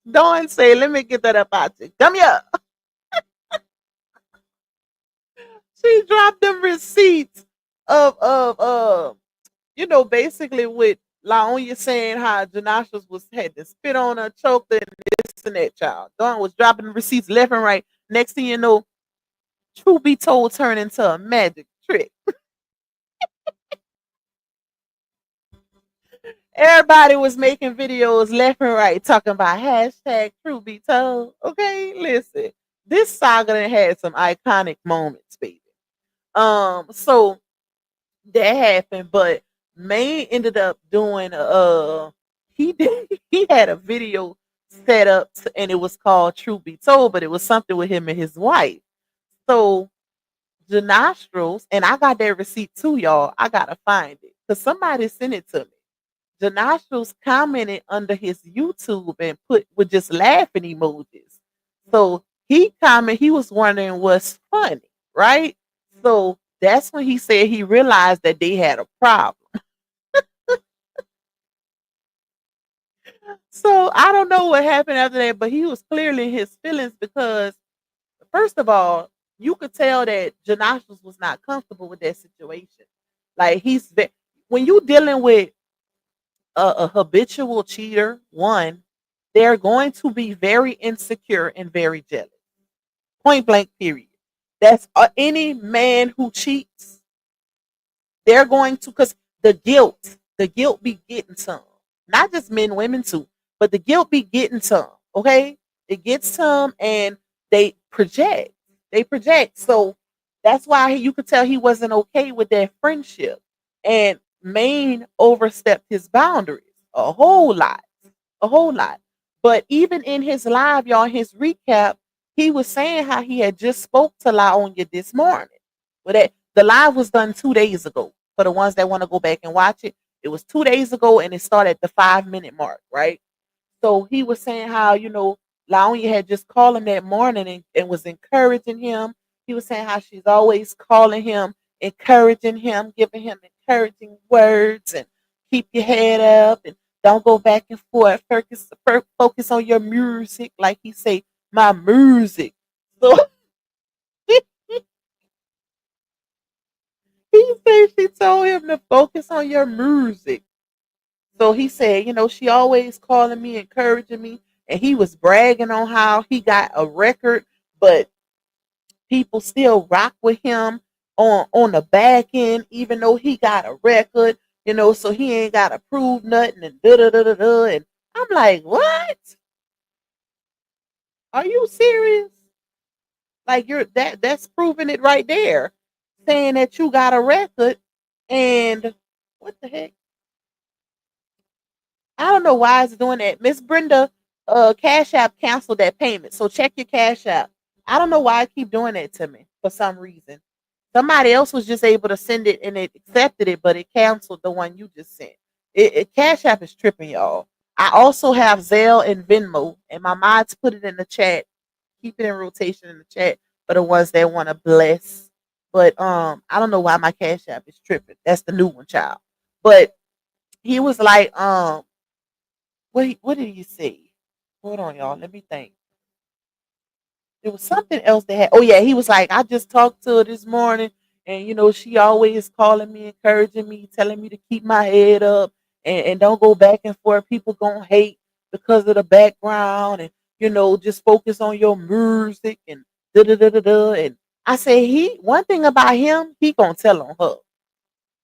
D: Dawn say, "Let me get that up out you. Come here." She dropped them receipts of basically with Laonia saying how Janashas was had to spit on her, choked her, and this and that child. Dawn was dropping receipts left and right. Next thing you know, Truth Be Told turned into a magic trick. Everybody was making videos left and right talking about hashtag Truth Be Told. Okay, listen. This saga done had some iconic moments, baby. So that happened, but Maine ended up doing he did he had a video set up and it was called Truth Be Told, but it was something with him and his wife. So Janastros, and I got that receipt too, y'all. I gotta find it because somebody sent it to me. Janastros commented under his YouTube and put with just laughing emojis. So he was wondering what's funny, right? So that's when he said he realized that they had a problem. So I don't know what happened after that, but he was clearly in his feelings because first of all, you could tell that Janashas was not comfortable with that situation. Like when you dealing with a habitual cheater, one, they're going to be very insecure and very jealous. Point blank, period. That's any man who cheats, they're going to, because the guilt be getting some. Not just men, women too, but the guilt be getting some. Okay, it gets some, and they project. They project. So that's why you could tell he wasn't okay with that friendship, and Maine overstepped his boundaries a whole lot, a whole lot. But even in his live, y'all, his recap, he was saying how he had just spoke to Laonya this morning. But the live was done 2 days ago. For the ones that want to go back and watch it, it was 2 days ago, and it started at the 5 minute mark, right? So he was saying how Laonya had just called him that morning and was encouraging him. He was saying how she's always calling him, encouraging him, giving him encouraging words, and keep your head up and don't go back and forth. Focus on your music, like he say, my music. So he said she told him to focus on your music. So he said, she always calling me, encouraging me, and he was bragging on how he got a record, but people still rock with him on the back end, even though he got a record, so he ain't got to prove nothing and da da da da da. And I'm like, what? Are you serious? Like that's proving it right there, saying that you got a record, and what the heck? I don't know why it's doing that. Miss Brenda, Cash App canceled that payment. So check your Cash App. I don't know why it keep doing that to me for some reason. Somebody else was just able to send it and it accepted it, but it canceled the one you just sent. Cash App is tripping, y'all. I also have Zelle and Venmo, and my mods put it in the chat. Keep it in rotation in the chat for the ones that want to bless. But I don't know why my Cash App is tripping. That's the new one, child. But he was like, what did he say? Hold on, y'all. Let me think. There was something else that had. Oh yeah, he was like, I just talked to her this morning, and she always calling me, encouraging me, telling me to keep my head up and don't go back and forth. People gonna hate. because of the background and just focus on your music and da da da da da. And I say he one thing about him, he gonna tell on her.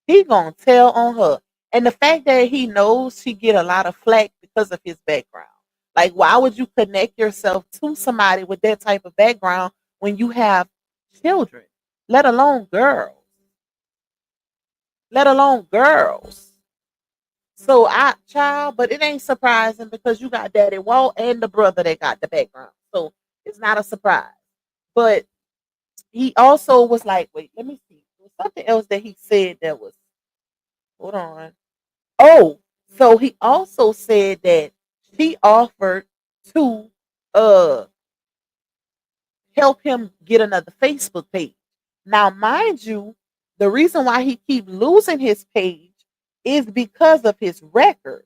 D: He gonna tell on her. And the fact that he knows she get a lot of flack because of his background. Like, why would you connect yourself to somebody with that type of background when you have children, let alone girls, let alone girls? So but it ain't surprising because you got Daddy Walt and the brother that got the background. So it's not a surprise. But he also was like, wait, let me see. There was something else that he said that was, hold on. Oh, so he also said that she offered to uh help him get another Facebook page. Now, mind you, the reason why he keep losing his page is because of his record.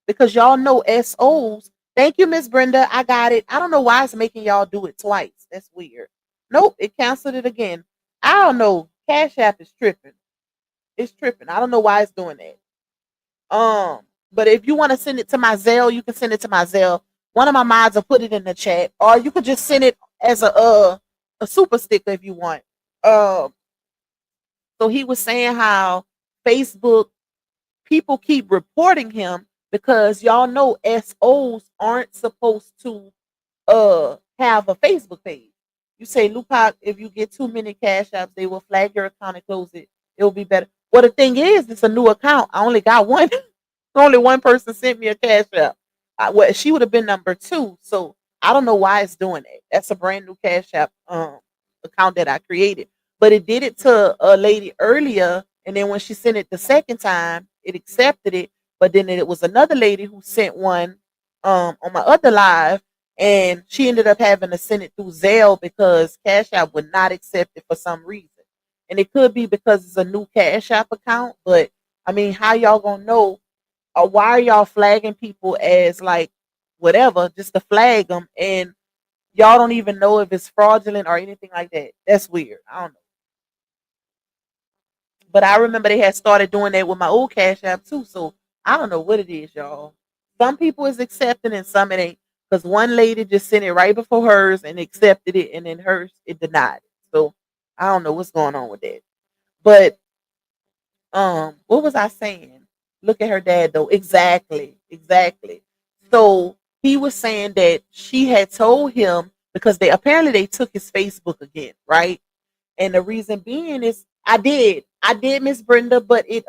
D: Because y'all know SOs. Thank you, Miss Brenda. I got it. I don't know why it's making y'all do it twice. That's weird. Nope, it canceled it again. I don't know. Cash App is tripping. It's tripping. I don't know why it's doing that. But if you want to send it to my Zelle, you can send it to my Zelle. One of my mods will put it in the chat, or you could just send it as a super sticker if you want. Um, so he was saying how Facebook people keep reporting him because y'all know SOs aren't supposed to have a Facebook page. You say, Lupac, if you get too many cash apps, they will flag your account and close it. It will be better. Well, the thing is, it's a new account. I only got one. Only one person sent me a cash app. Well, she would have been number two. So I don't know why it's doing that. That's a brand new cash app account that I created. But it did it to a lady earlier, and then when she sent it the second time, it accepted it. But then it was another lady who sent one on my other live, and she ended up having to send it through Zelle because Cash App would not accept it for some reason. And it could be because it's a new Cash App account, but I mean, how y'all gonna know? Or why are y'all flagging people as like whatever, just to flag them, and y'all don't even know if it's fraudulent or anything like that? That's weird. I don't know. But I remember they had started doing that with my old Cash App too. So I don't know what it is, y'all. Some people is accepting and some it ain't. Because one lady just sent it right before hers and accepted it, and then hers it denied it. So I don't know what's going on with that. But what was I saying? Look at her dad though. Exactly. Exactly. So he was saying that she had told him because they took his Facebook again, right? And the reason being is I did, Miss Brenda, but it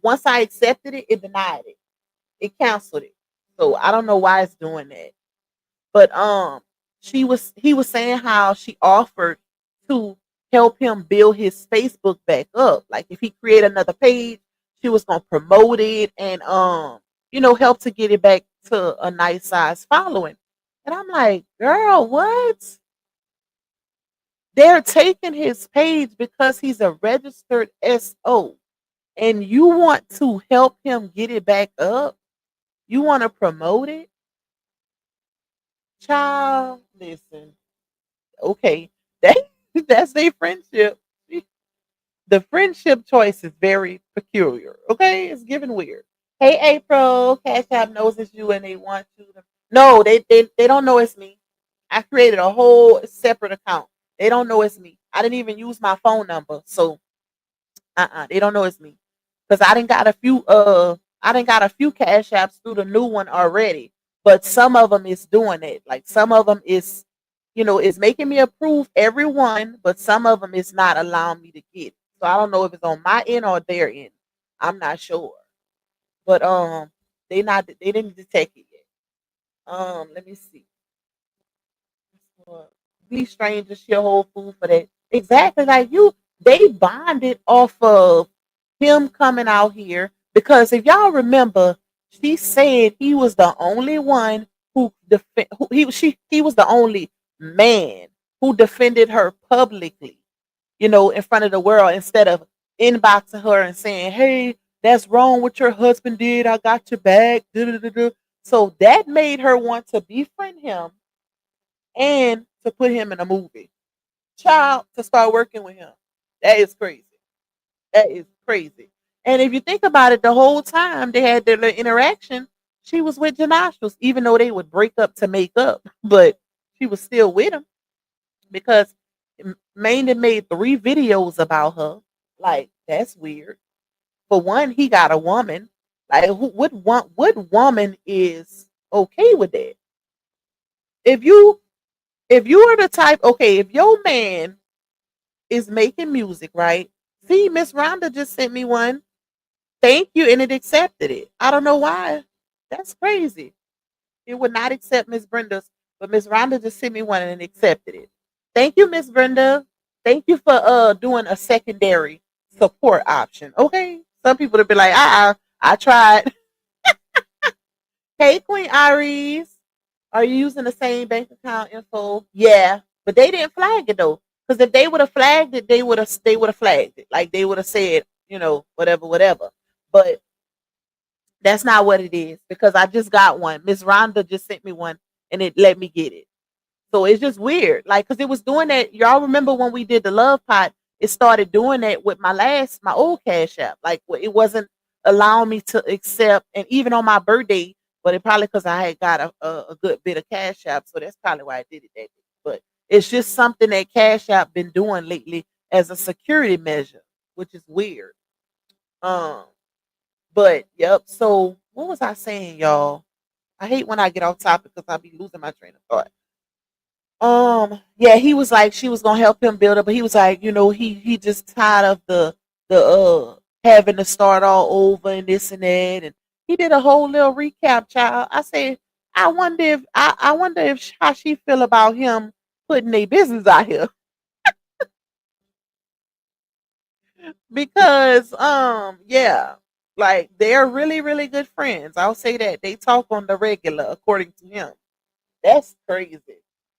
D: once I accepted it, it denied it. It canceled it. So I don't know why it's doing that. But he was saying how she offered to help him build his Facebook back up. Like if he create another page, she was gonna promote it and help to get it back to a nice size following. And I'm like, girl, what? They're taking his page because he's a registered SO. And you want to help him get it back up? You want to promote it? Child, listen. Okay. That that's their friendship. The friendship choice is very peculiar. Okay, it's giving weird. Hey April, Cash App knows it's you and they want you to. No, they don't know it's me. I created a whole separate account. They don't know it's me. I didn't even use my phone number, so they don't know it's me. Because I didn't got a few cash apps through the new one already. But some of them is doing it. Like some of them is making me approve every one, but some of them is not allowing me to get it. So I don't know if it's on my end or their end. I'm not sure. But they didn't detect it yet. Let me see. These strangers share whole food for that. Exactly like you. They bonded off of him coming out here because if y'all remember, she said he was the only one he was the only man who defended her publicly, in front of the world instead of inboxing her and saying, "Hey, that's wrong what your husband did. I got your back." duh, So that made her want to befriend him and to put him in a movie. Child, to start working with him. That is crazy. That is crazy. And if you think about it, the whole time they had their little interaction, she was with Johnell, even though they would break up to make up, but she was still with him because Maine made 3 videos about her. Like, that's weird. For one, he got a woman. Like, what woman is okay with that? If you if you are the type, okay, if your man is making music, right? See, Miss Rhonda just sent me one. Thank you, and it accepted it. I don't know why. That's crazy. It would not accept Miss Brenda's, but Miss Rhonda just sent me one and accepted it. Thank you, Miss Brenda. Thank you for doing a secondary support option. Okay. Some people would be like, I tried. Hey, Queen Iris. Are you using the same bank account info? Yeah. But they didn't flag it though. Because if they would have flagged it, they would have flagged it. Like they would have said, whatever, whatever. But that's not what it is because I just got one. Miss Rhonda just sent me one and it let me get it. So it's just weird. Like, because it was doing that. Y'all remember when we did the love pot, it started doing that with my old Cash App. Like, it wasn't allowing me to accept, and even on my birthday, but it probably because I had got a good bit of Cash App. So that's probably why I did it that day. But it's just something that Cash App been doing lately as a security measure, which is weird. Um, but yep. So what was I saying, y'all? I hate when I get off topic because I be losing my train of thought. Yeah, he was like she was gonna help him build up, but he was like, he just tired of the having to start all over and this and that, and he did a whole little recap, child. I said, I wonder if how she feel about him putting their business out here because yeah, like they're really really good friends. I'll say that they talk on the regular, according to him. That's crazy.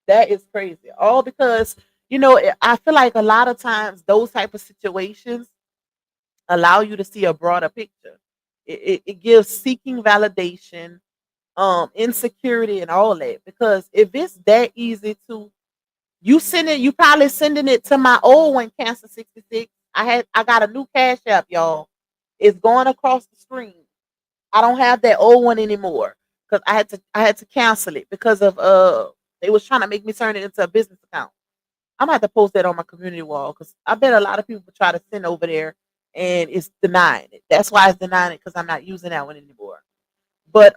D: That is crazy. All because I feel like a lot of times those type of situations allow you to see a broader picture. It gives seeking validation, insecurity, and all that. Because if it's that easy to you probably sending it to my old one, Cancer 66. I got a new Cash App, y'all. It's going across the screen. I don't have that old one anymore because I had to cancel it because of they was trying to make me turn it into a business account. I'm gonna have to post that on my community wall because I bet a lot of people try to send over there and it's denying it. That's why it's denying it because I'm not using that one anymore. But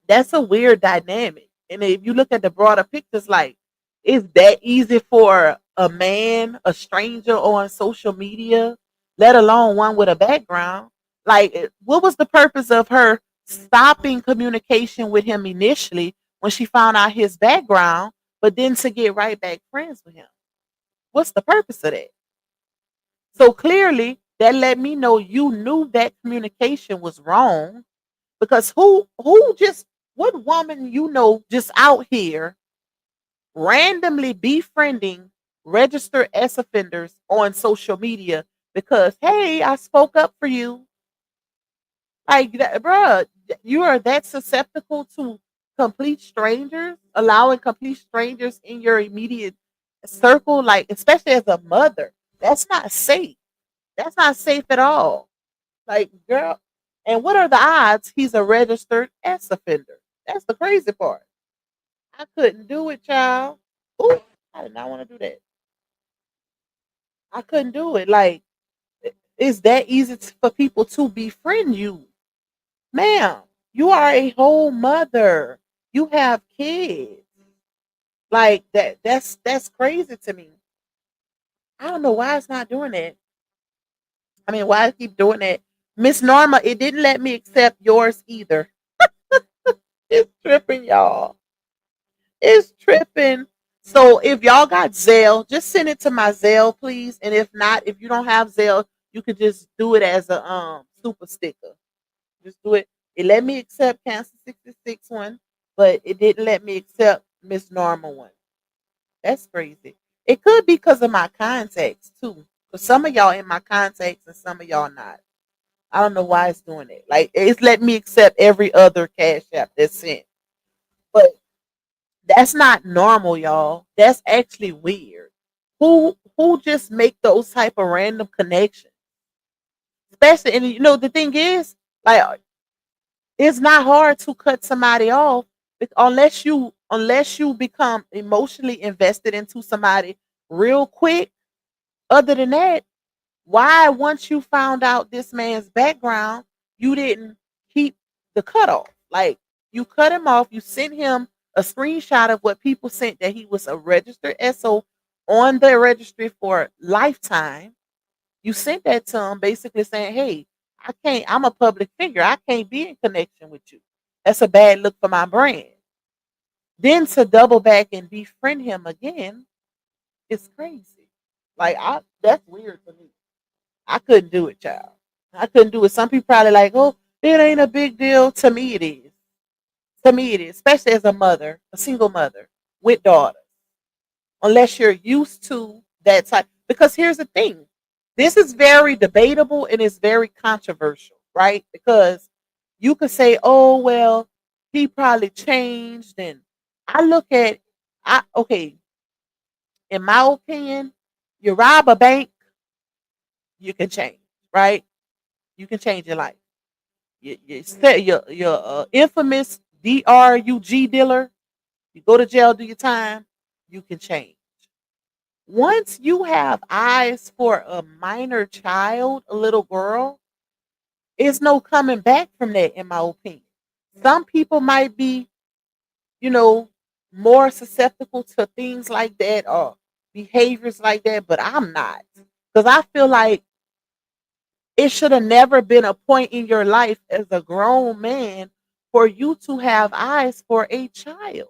D: that's a weird dynamic. And if you look at the broader pictures, like, it's that easy for a man, a stranger on social media, let alone one with a background. Like, what was the purpose of her stopping communication with him initially when she found out his background, but then to get right back friends with him? What's the purpose of that? So clearly, that let me know you knew that communication was wrong because who just what woman just out here randomly befriending registered S offenders on social media because hey, I spoke up for you. Like that, bruh, you are that susceptible to complete strangers, allowing complete strangers in your immediate circle, like especially as a mother. That's not safe. That's not safe at all. Like, girl, and what are the odds he's a registered S offender? That's the crazy part. I couldn't do it, child. Ooh, I did not want to do that. I couldn't do it. Like, it's that easy for people to befriend you, ma'am. You are a whole mother. You have kids. Like that. That's crazy to me. I don't know why it's not doing that. I mean, why I keep doing that? Miss Norma, it didn't let me accept yours either. It's tripping, y'all. It's tripping. So if y'all got Zelle, just send it to my Zelle, please. And if not, if you don't have Zelle, you could just do it as a super sticker. Just do it. It let me accept Cancer 66 one, but it didn't let me accept Miss Norma one. That's crazy. It could be because of my contacts too. Because some of y'all in my contacts and some of y'all not. I don't know why it's doing it. Like, it's letting me accept every other Cash App that's sent. But that's not normal, y'all. That's actually weird. Who just make those type of random connections? Especially, and the thing is, like, It's not hard to cut somebody off unless you become emotionally invested into somebody real quick. Other than that, why once you found out this man's background, you didn't keep the cutoff? Like you cut him off, you sent him a screenshot of what people sent that he was a registered SO on the registry for lifetime. You sent that to him basically saying, hey, I'm a public figure. I can't be in connection with you. That's a bad look for my brand. Then to double back and befriend him again is crazy. Like that's weird for me. I couldn't do it, child. I couldn't do it. Some people probably like, oh, it ain't a big deal. To me, it is. To me, it is, especially as a mother, a single mother with daughters. Unless you're used to that type. Because here's the thing, this is very debatable and it's very controversial, right? Because you could say, oh, well, he probably changed. And I look at, okay, in my opinion, you rob a bank, you can change, right? You can change your life. You set your infamous drug dealer. You go to jail, do your time. You can change. Once you have eyes for a minor child, a little girl, it's no coming back from that, in my opinion. Some people might be, you know, more susceptible to things like that or behaviors like that, but I'm not. Because I feel like it should have never been a point in your life as a grown man for you to have eyes for a child.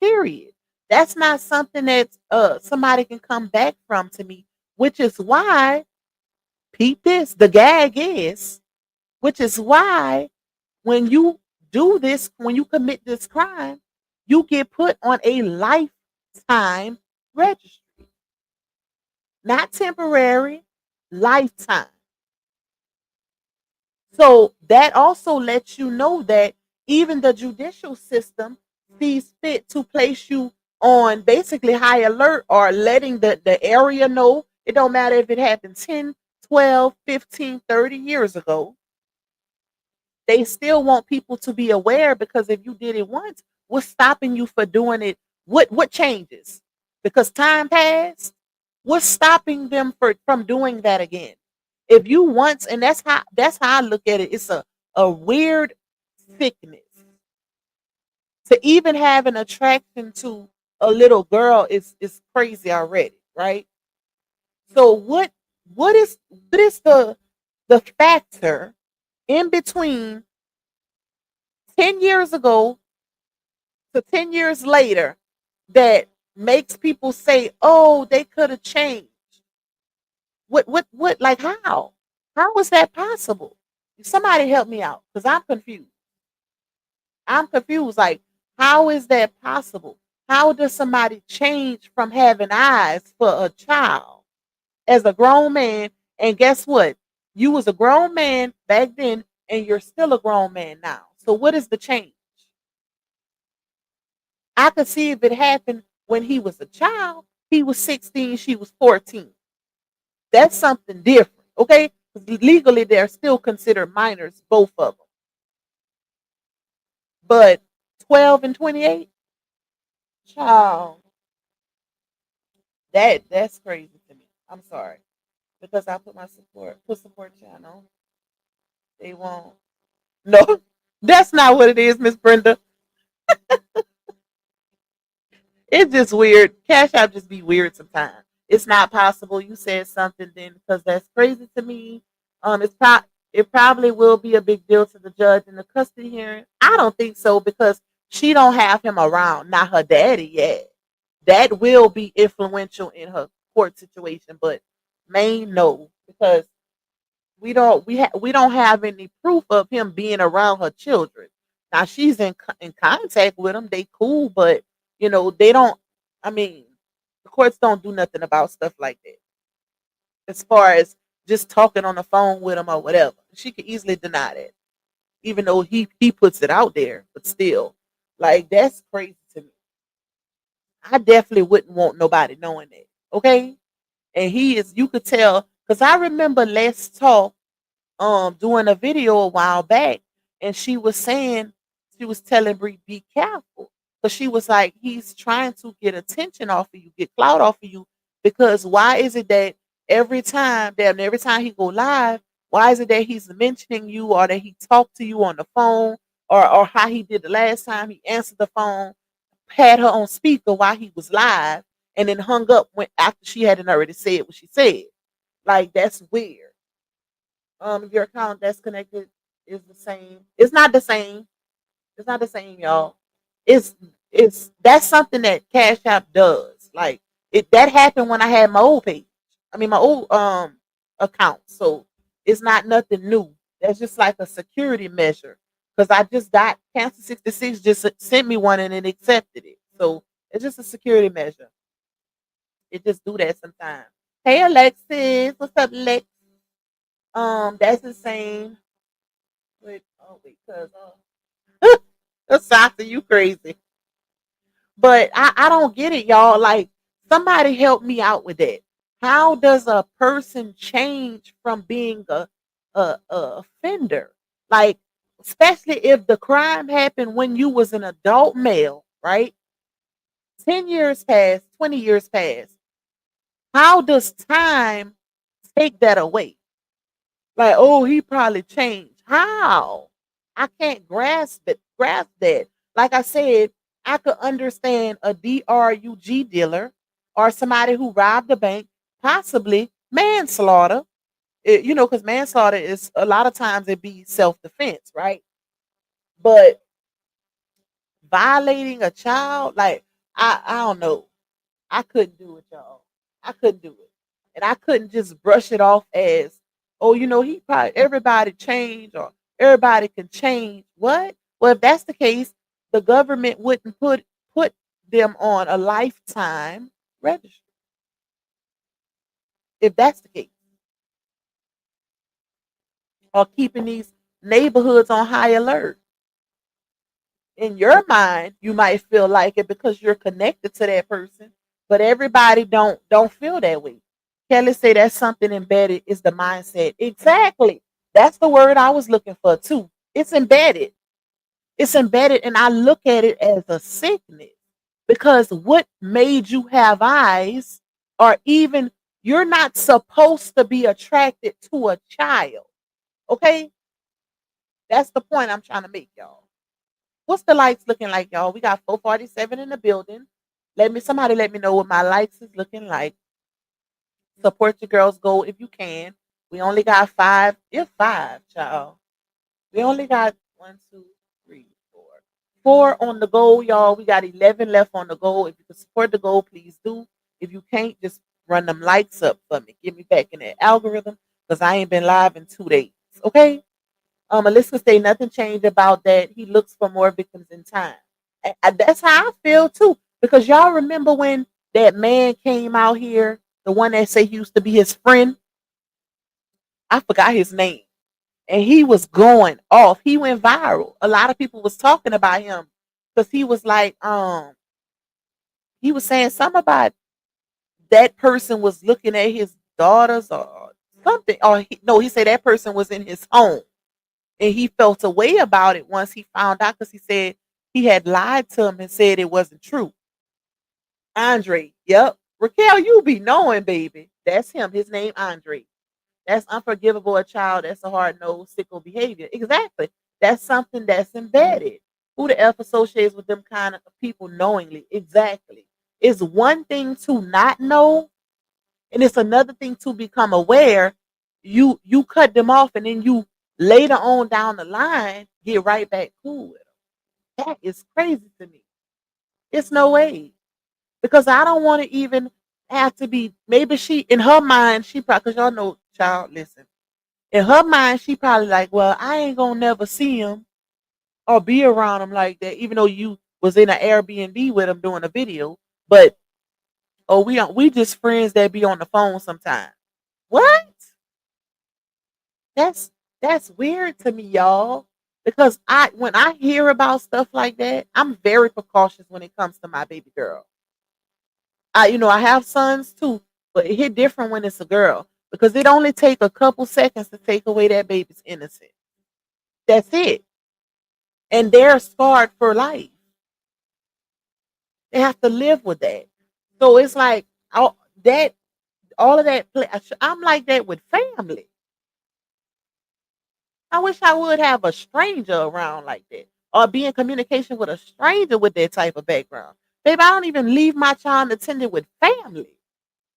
D: Period. That's not something that somebody can come back from to me, which is why, peep this, the gag is, which is why when you do this, when you commit this crime, you get put on a lifetime registry, not temporary, lifetime. So that also lets you know that even the judicial system sees fit to place you on basically high alert or letting the area know. It don't matter if it happened 10, 12, 15, 30 years ago. They still want people to be aware because if you did it once, what's stopping you for doing it? What changes? Because time passed. What's stopping them from doing that again? If you once, and that's how I look at it. It's a weird sickness to even have an attraction to a little girl is crazy already, right? So what is the factor in between 10 years ago to 10 years later that makes people say, "Oh, they could have changed"? What? Like how? How is that possible? Somebody help me out because I'm confused. I'm confused. Like, how is that possible? How does somebody change from having eyes for a child as a grown man? And guess what? You was a grown man back then, and you're still a grown man now. So what is the change? I could see if it happened when he was a child. He was 16, she was 14. That's something different, okay? 'Cause legally, they're still considered minors, both of them. But 12 and 28, child, that's crazy to me. I'm sorry because I put my support channel. They won't. No, that's not what it is, Miss Brenda. It's just weird. Cash App just be weird sometimes. It's not possible. You said something then because that's crazy to me. It probably will be a big deal to the judge in the custody hearing. I don't think so because she don't have him around, not her daddy yet. That will be influential in her court situation, but Maine no because we don't have any proof of him being around her children. Now she's in contact with them. They cool, but they don't. I mean, the courts don't do nothing about stuff like that. As far as just talking on the phone with him or whatever, she could easily deny that, even though he puts it out there. But still, like that's crazy to me. I definitely wouldn't want nobody knowing that. Okay, and he is. You could tell because I remember Let's Talk doing a video a while back, and she was saying, she was telling Bree, be careful. Because she was like, he's trying to get attention off of you, get clout off of you. Because why is it that every time he go live, why is it that he's mentioning you or that he talked to you on the phone or how he did the last time he answered the phone, had her on speaker while he was live, and then hung up when after she hadn't already said what she said. Like that's weird. Your account that's connected is the same. It's not the same. It's not the same, y'all. It's it's that's something that Cash App does. Like it that happened when I had my old page. I mean my old account. So it's not nothing new. That's just like a security measure. Because I just got Cancer 66 just sent me one and it accepted it. So it's just a security measure. It just do that sometimes. Hey Alexis, what's up, Lex? That's the same. Wait, oh wait, cause Sasha, you crazy. But I don't get it, y'all. Like somebody help me out with that. How does a person change from being a offender? Like, especially if the crime happened when you was an adult male, right? 10 years passed, 20 years passed. How does time take that away? Like, oh, he probably changed. How? I can't grasp that. Like I said, I could understand a DRUG dealer or somebody who robbed a bank, possibly manslaughter. Because manslaughter is a lot of times it be self-defense, right? But violating a child, like I don't know. I couldn't do it, y'all. I couldn't do it. And I couldn't just brush it off as, oh, he probably everybody change or everybody can change. What? Well, if that's the case, the government wouldn't put them on a lifetime registry. If that's the case. Or keeping these neighborhoods on high alert. In your mind, you might feel like it because you're connected to that person, but everybody don't feel that way. Kelly say that's something embedded is the mindset. Exactly. That's the word I was looking for too. It's embedded. It's embedded, and I look at it as a sickness because what made you have eyes, or even you're not supposed to be attracted to a child. Okay, that's the point I'm trying to make, y'all. What's the lights looking like, y'all? We got 447 in the building. Somebody let me know what my lights is looking like. Support your girls goal if you can. We only got five. You're five, child. We only got one, two, three, four. Four on the goal, y'all. We got 11 left on the goal. If you can support the goal, please do. If you can't, just run them lights up for me. Get me back in that algorithm because I ain't been live in 2 days. Okay? Alyssa say nothing changed about that. He looks for more victims in time. That's how I feel too. Because y'all remember when that man came out here, the one that say he used to be his friend. I forgot his name, and he was going off. He went viral. A lot of people was talking about him because he was like, he was saying something about that person was looking at his daughters or something. Or no, he said that person was in his home. And he felt a way about it once he found out because he said he had lied to him and said it wasn't true. Andre, yep. Raquel, you be knowing, baby. That's him. His name Andre. That's unforgivable. A child that's a hard nosed, sicko behavior. Exactly. That's something that's embedded. Who the F associates with them kind of people knowingly? Exactly. It's one thing to not know, and it's another thing to become aware. You cut them off, and then you later on down the line get right back cool with them. That is crazy to me. It's no way because I don't want to even have to be. Maybe she in her mind she probably because y'all know child. Listen, in her mind she probably like, well, I ain't gonna never see him or be around him like that, even though you was in an Airbnb with him doing a video. But oh, we don't. We just friends that be on the phone sometimes. What? That's that's weird to me, y'all. Because when I hear about stuff like that, I'm very precautious when it comes to my baby girl. I have sons too, but it hit different when it's a girl because it only take a couple seconds to take away that baby's innocence. That's it. and they're scarred for life. They have to live with that. So it's like that all of that. I'm like that with family. I wish I would have a stranger around like that, or be in communication with a stranger with that type of background. Babe, I don't even leave my child attended with family.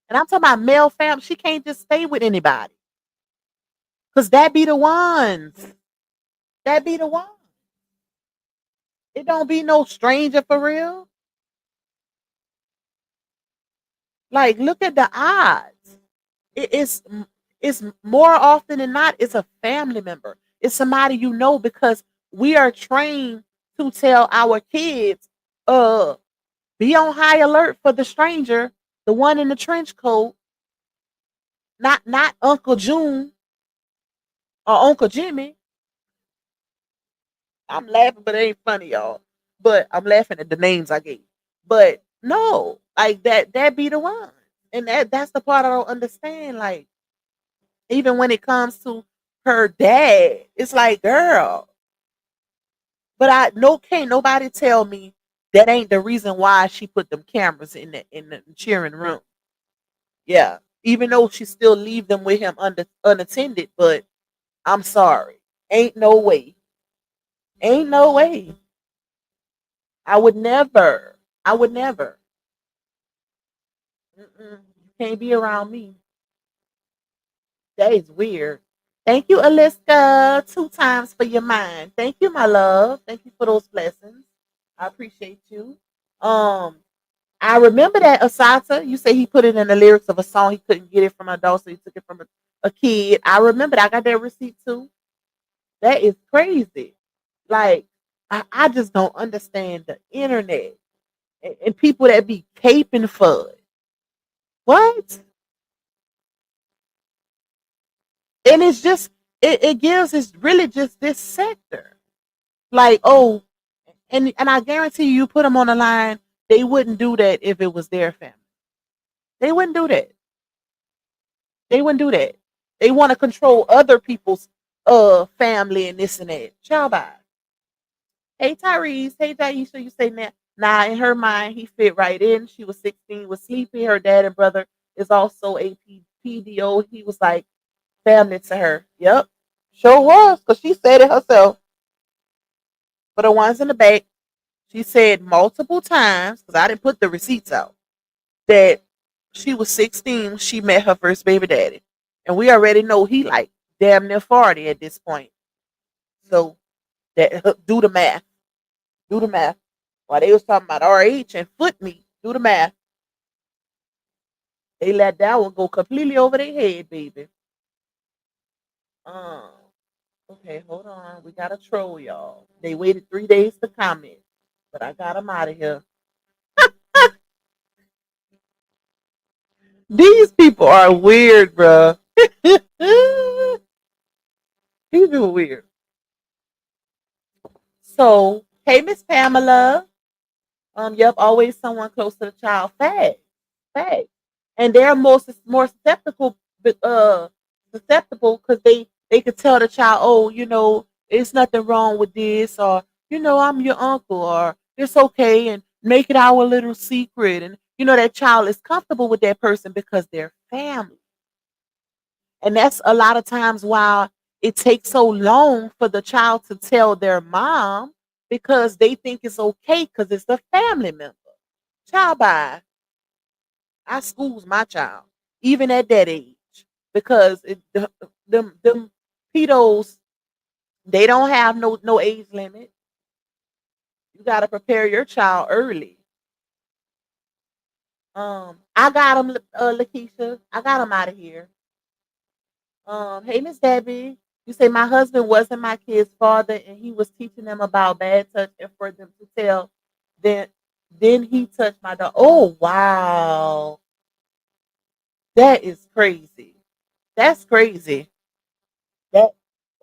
D: And I'm talking about male family. She can't just stay with anybody. Because that be the ones. That be the ones. It don't be no stranger for real. Like, look at the odds. It's more often than not, it's a family member. It's somebody you know, because we are trained to tell our kids, uh, be on high alert for the stranger, the one in the trench coat, not Uncle June or Uncle Jimmy. I'm laughing, but it ain't funny, y'all. But I'm laughing at the names I gave. But no, like that be the one. And that's the part I don't understand. Like, even when it comes to her dad, it's like, girl. But I no can't nobody tell me that ain't the reason why she put them cameras in the cheering room. Yeah. Even though she still leave them with him unattended, but I'm sorry. Ain't no way. Ain't no way. I would never. I would never. Mm-mm. You can't be around me. That is weird. Thank you, Aliska, 2 times for your mind. Thank you, my love. Thank you for those blessings. I appreciate you. Um, I remember that Asata. You say he put it in the lyrics of a song. He couldn't get it from an adult, so he took it from a kid. I remember that. I got that receipt too. That is crazy. Like, I just don't understand the internet and people that be caping for it. What? And it's just it gives it's really just this sector. Like, oh, and I guarantee you put them on the line, they wouldn't do that if it was their family. They wouldn't do that. They wouldn't do that. They want to control other people's family and this and that. Ciao bye. Hey Tyrese, hey Daisha, you say that. Nah, in her mind, he fit right in. She was 16, was sleepy. Her dad and brother is also a PDO. He was like family to her. Yep. Sure was, because she said it herself. For the ones in the back, she said multiple times, because I didn't put the receipts out, that she was 16 when she met her first baby daddy. And we already know he like damn near 40 at this point. So that do the math. Do the math. While they was talking about RH and foot meat, do the math. They let that one go completely over their head, baby. Um, okay, hold on. We got a troll, y'all. They waited 3 days to comment, but I got them out of here. These people are weird, bro. These people are weird. So, hey, Miss Pamela. Yep, always someone close to the child. Fact, fact, and they're more susceptible because they could tell the child, oh, it's nothing wrong with this, or I'm your uncle, or it's okay, and make it our little secret, and that child is comfortable with that person because they're family, and that's a lot of times why it takes so long for the child to tell their mom because they think it's okay because it's a family member. Child by I schools my child, even at that age, because them pedos, they don't have no age limit. You got to prepare your child early. I got him, Lakeisha. I got him out of here. Hey Miss Debbie, you say my husband wasn't my kid's father, and he was teaching them about bad touch, and for them to tell, then then he touched my dog. Oh wow, that is crazy. That's crazy. That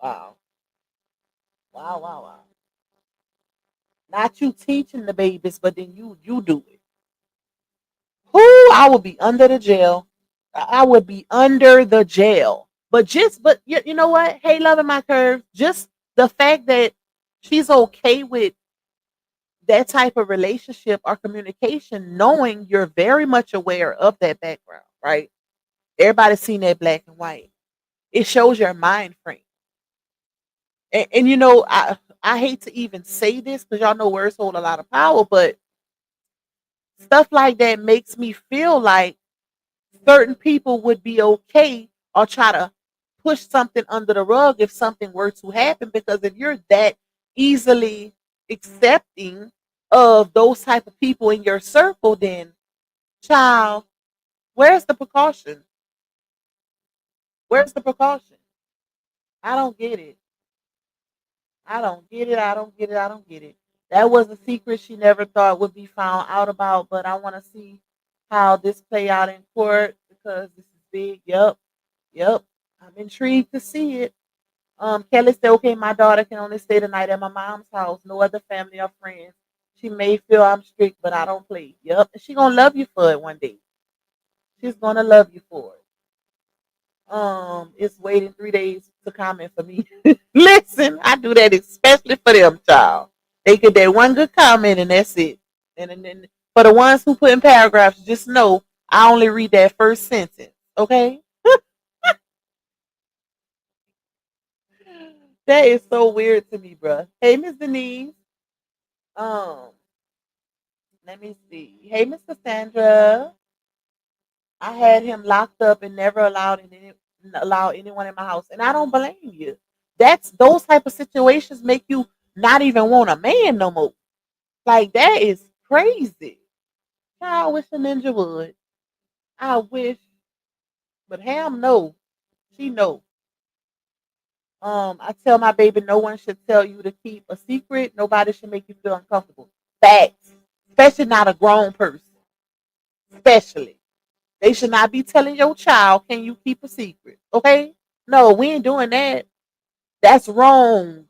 D: wow, wow, wow, wow. Not you teaching the babies, but then you do it. Who I would be under the jail. I would be under the jail. But you know what? Hey, loving my curve. Just the fact that she's okay with that type of relationship or communication, knowing you're very much aware of that background, right? Everybody's seen that black and white. It shows your mind frame. And you know, I hate to even say this because y'all know words hold a lot of power, but stuff like that makes me feel like certain people would be okay or try to push something under the rug if something were to happen. Because if you're that easily accepting of those type of people in your circle, then child, where's the precaution? Where's the precaution? I don't get it. I don't get it. I don't get it. I don't get it. That was a secret she never thought would be found out about, but I want to see how this play out in court because this is big. Yep. Yep. I'm intrigued to see it. Kelly said, okay, my daughter can only stay the night at my mom's house. No other family or friends. She may feel I'm strict, but I don't play. Yep. And she gonna love you for it one day. She's gonna love you for it. It's waiting 3 days to comment for me. Listen, I do that especially for them, child. They get that one good comment and that's it. And then for the ones who put in paragraphs, just know I only read that first sentence. Okay? That is so weird to me, bruh. Hey, Miss Denise. Um, Let me see. Hey, Mr. Sandra. I had him locked up and never allow anyone in my house, and I don't blame you. That's those type of situations make you not even want a man no more. Like that is crazy. I wish a ninja would. I wish, but Ham no, she know. I tell my baby no one should tell you to keep a secret. Nobody should make you feel uncomfortable. Facts, especially not a grown person. Especially. They should not be telling your child, can you keep a secret? Okay? No, we ain't doing that. That's wrong.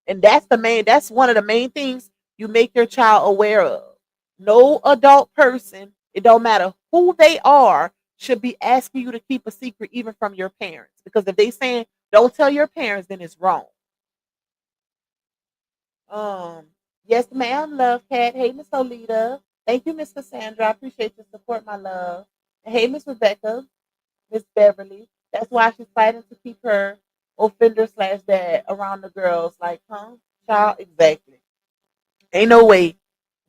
D: And that's one of the main things you make your child aware of. No adult person, it don't matter who they are, should be asking you to keep a secret even from your parents. Because if they saying don't tell your parents, then it's wrong. Yes, ma'am, love cat. Hey, Miss Olita. Thank you, Miss Cassandra. I appreciate your support, my love. And hey, Miss Rebecca, Miss Beverly. That's why she's fighting to keep her offender/dad around the girls. Like, huh? Child, exactly. Ain't no way.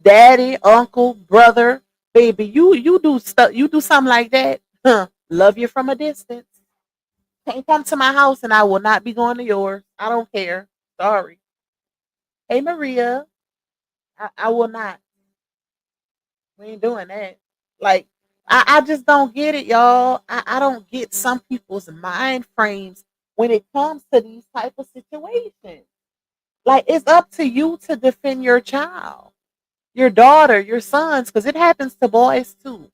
D: Daddy, uncle, brother, baby, you do stuff, you do something like that. Huh? Love you from a distance. Can't come to my house and I will not be going to yours. I don't care. Sorry. Hey Maria. I will not. We ain't doing that. Like, I just don't get it, y'all. I don't get some people's mind frames when it comes to these type of situations. Like, it's up to you to defend your child, your daughter, your sons, because it happens to boys too.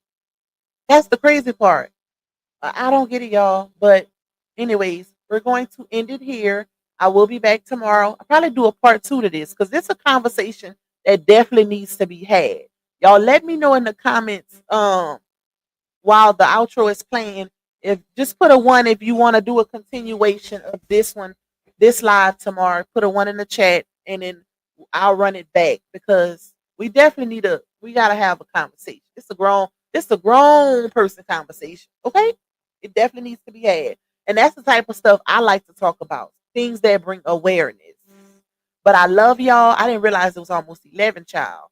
D: That's the crazy part. I don't get it, y'all. But anyways, we're going to end it here. I will be back tomorrow. I'll probably do a part 2 to this because it's a conversation that definitely needs to be had. Y'all let me know in the comments while the outro is playing. If just put a 1 if you want to do a continuation of this one, this live tomorrow. Put a 1 in the chat and then I'll run it back because we definitely we gotta have a conversation. It's a grown person conversation. Okay? It definitely needs to be had. And that's the type of stuff I like to talk about. Things that bring awareness. But I love y'all. I didn't realize it was almost 11, child.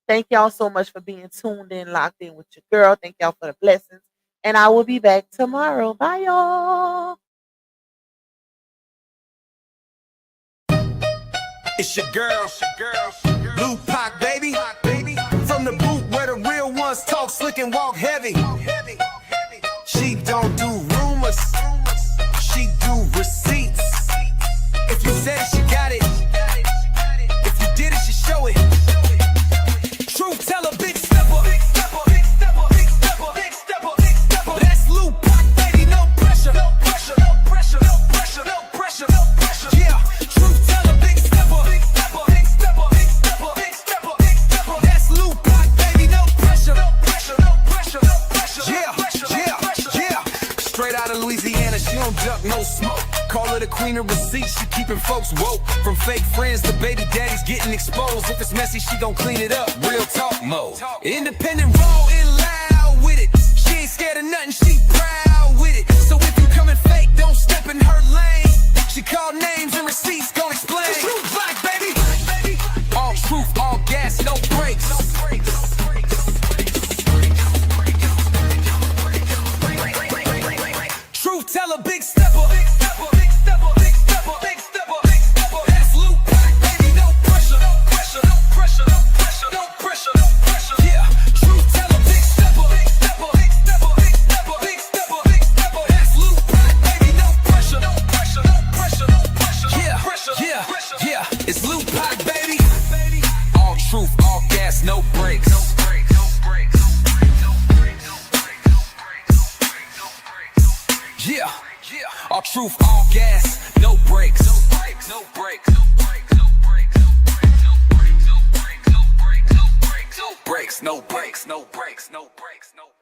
D: Thank y'all so much for being tuned in, locked in with your girl. Thank y'all for the blessings. And I will be back tomorrow. Bye, y'all.
A: It's your girl, Lou Pac, baby. From the booth where the real ones talk slick and walk heavy. She don't do rumors, she do receipts. If you said she got it, if you did it, she show it. Truth teller, big stepper, big stepper, big stepper, big stepper, big stepper, big stepper. That's Lou Pac, baby, no pressure, no pressure, no pressure, no pressure, no pressure, no pressure. Yeah, truth teller, big stepper, big stepper, big stepper, big stepper, big stepper, big stepper. That's Lou Pac, baby, no pressure, no pressure, no pressure, no pressure. Yeah, yeah, yeah. Straight out of Louisiana, she don't duck no smoke. Call her the queen of receipts, she keeping folks woke. From fake friends to baby daddies getting exposed. If it's messy, she gon' clean it up. Real talk mode. Independent, raw and loud with it. She ain't scared of nothing, she proud with it. So if you coming fake, don't step in her lane. She call names and receipts, gon' explain. Truth black, baby. All truth, all gas, no brakes. Truth teller, big stepper. Big stepper, big stepper, big stepper, big stepper, big stepper. That's Luke Pack, baby, no pressure, no pressure, no pressure, no pressure, no pressure, no pressure. Yeah, truth teller, big stepper, big stepper, big stepper, big stepper, big stepper, big stepper. That's Luke Pack, baby, no pressure, no pressure, no pressure, no pressure, no pressure. Yeah, yeah, yeah, it's Luke Pack, baby. All truth, all gas, no brakes. No brakes, no brakes, no brakes, no brakes, no brakes, no brakes, no brakes. Yeah, yeah, all truth, all gas, no brakes, no brakes, no brakes, no brakes, no brakes, no brakes, no brakes, no brakes, no brakes, no brakes, no brakes, no brakes, no brakes, no.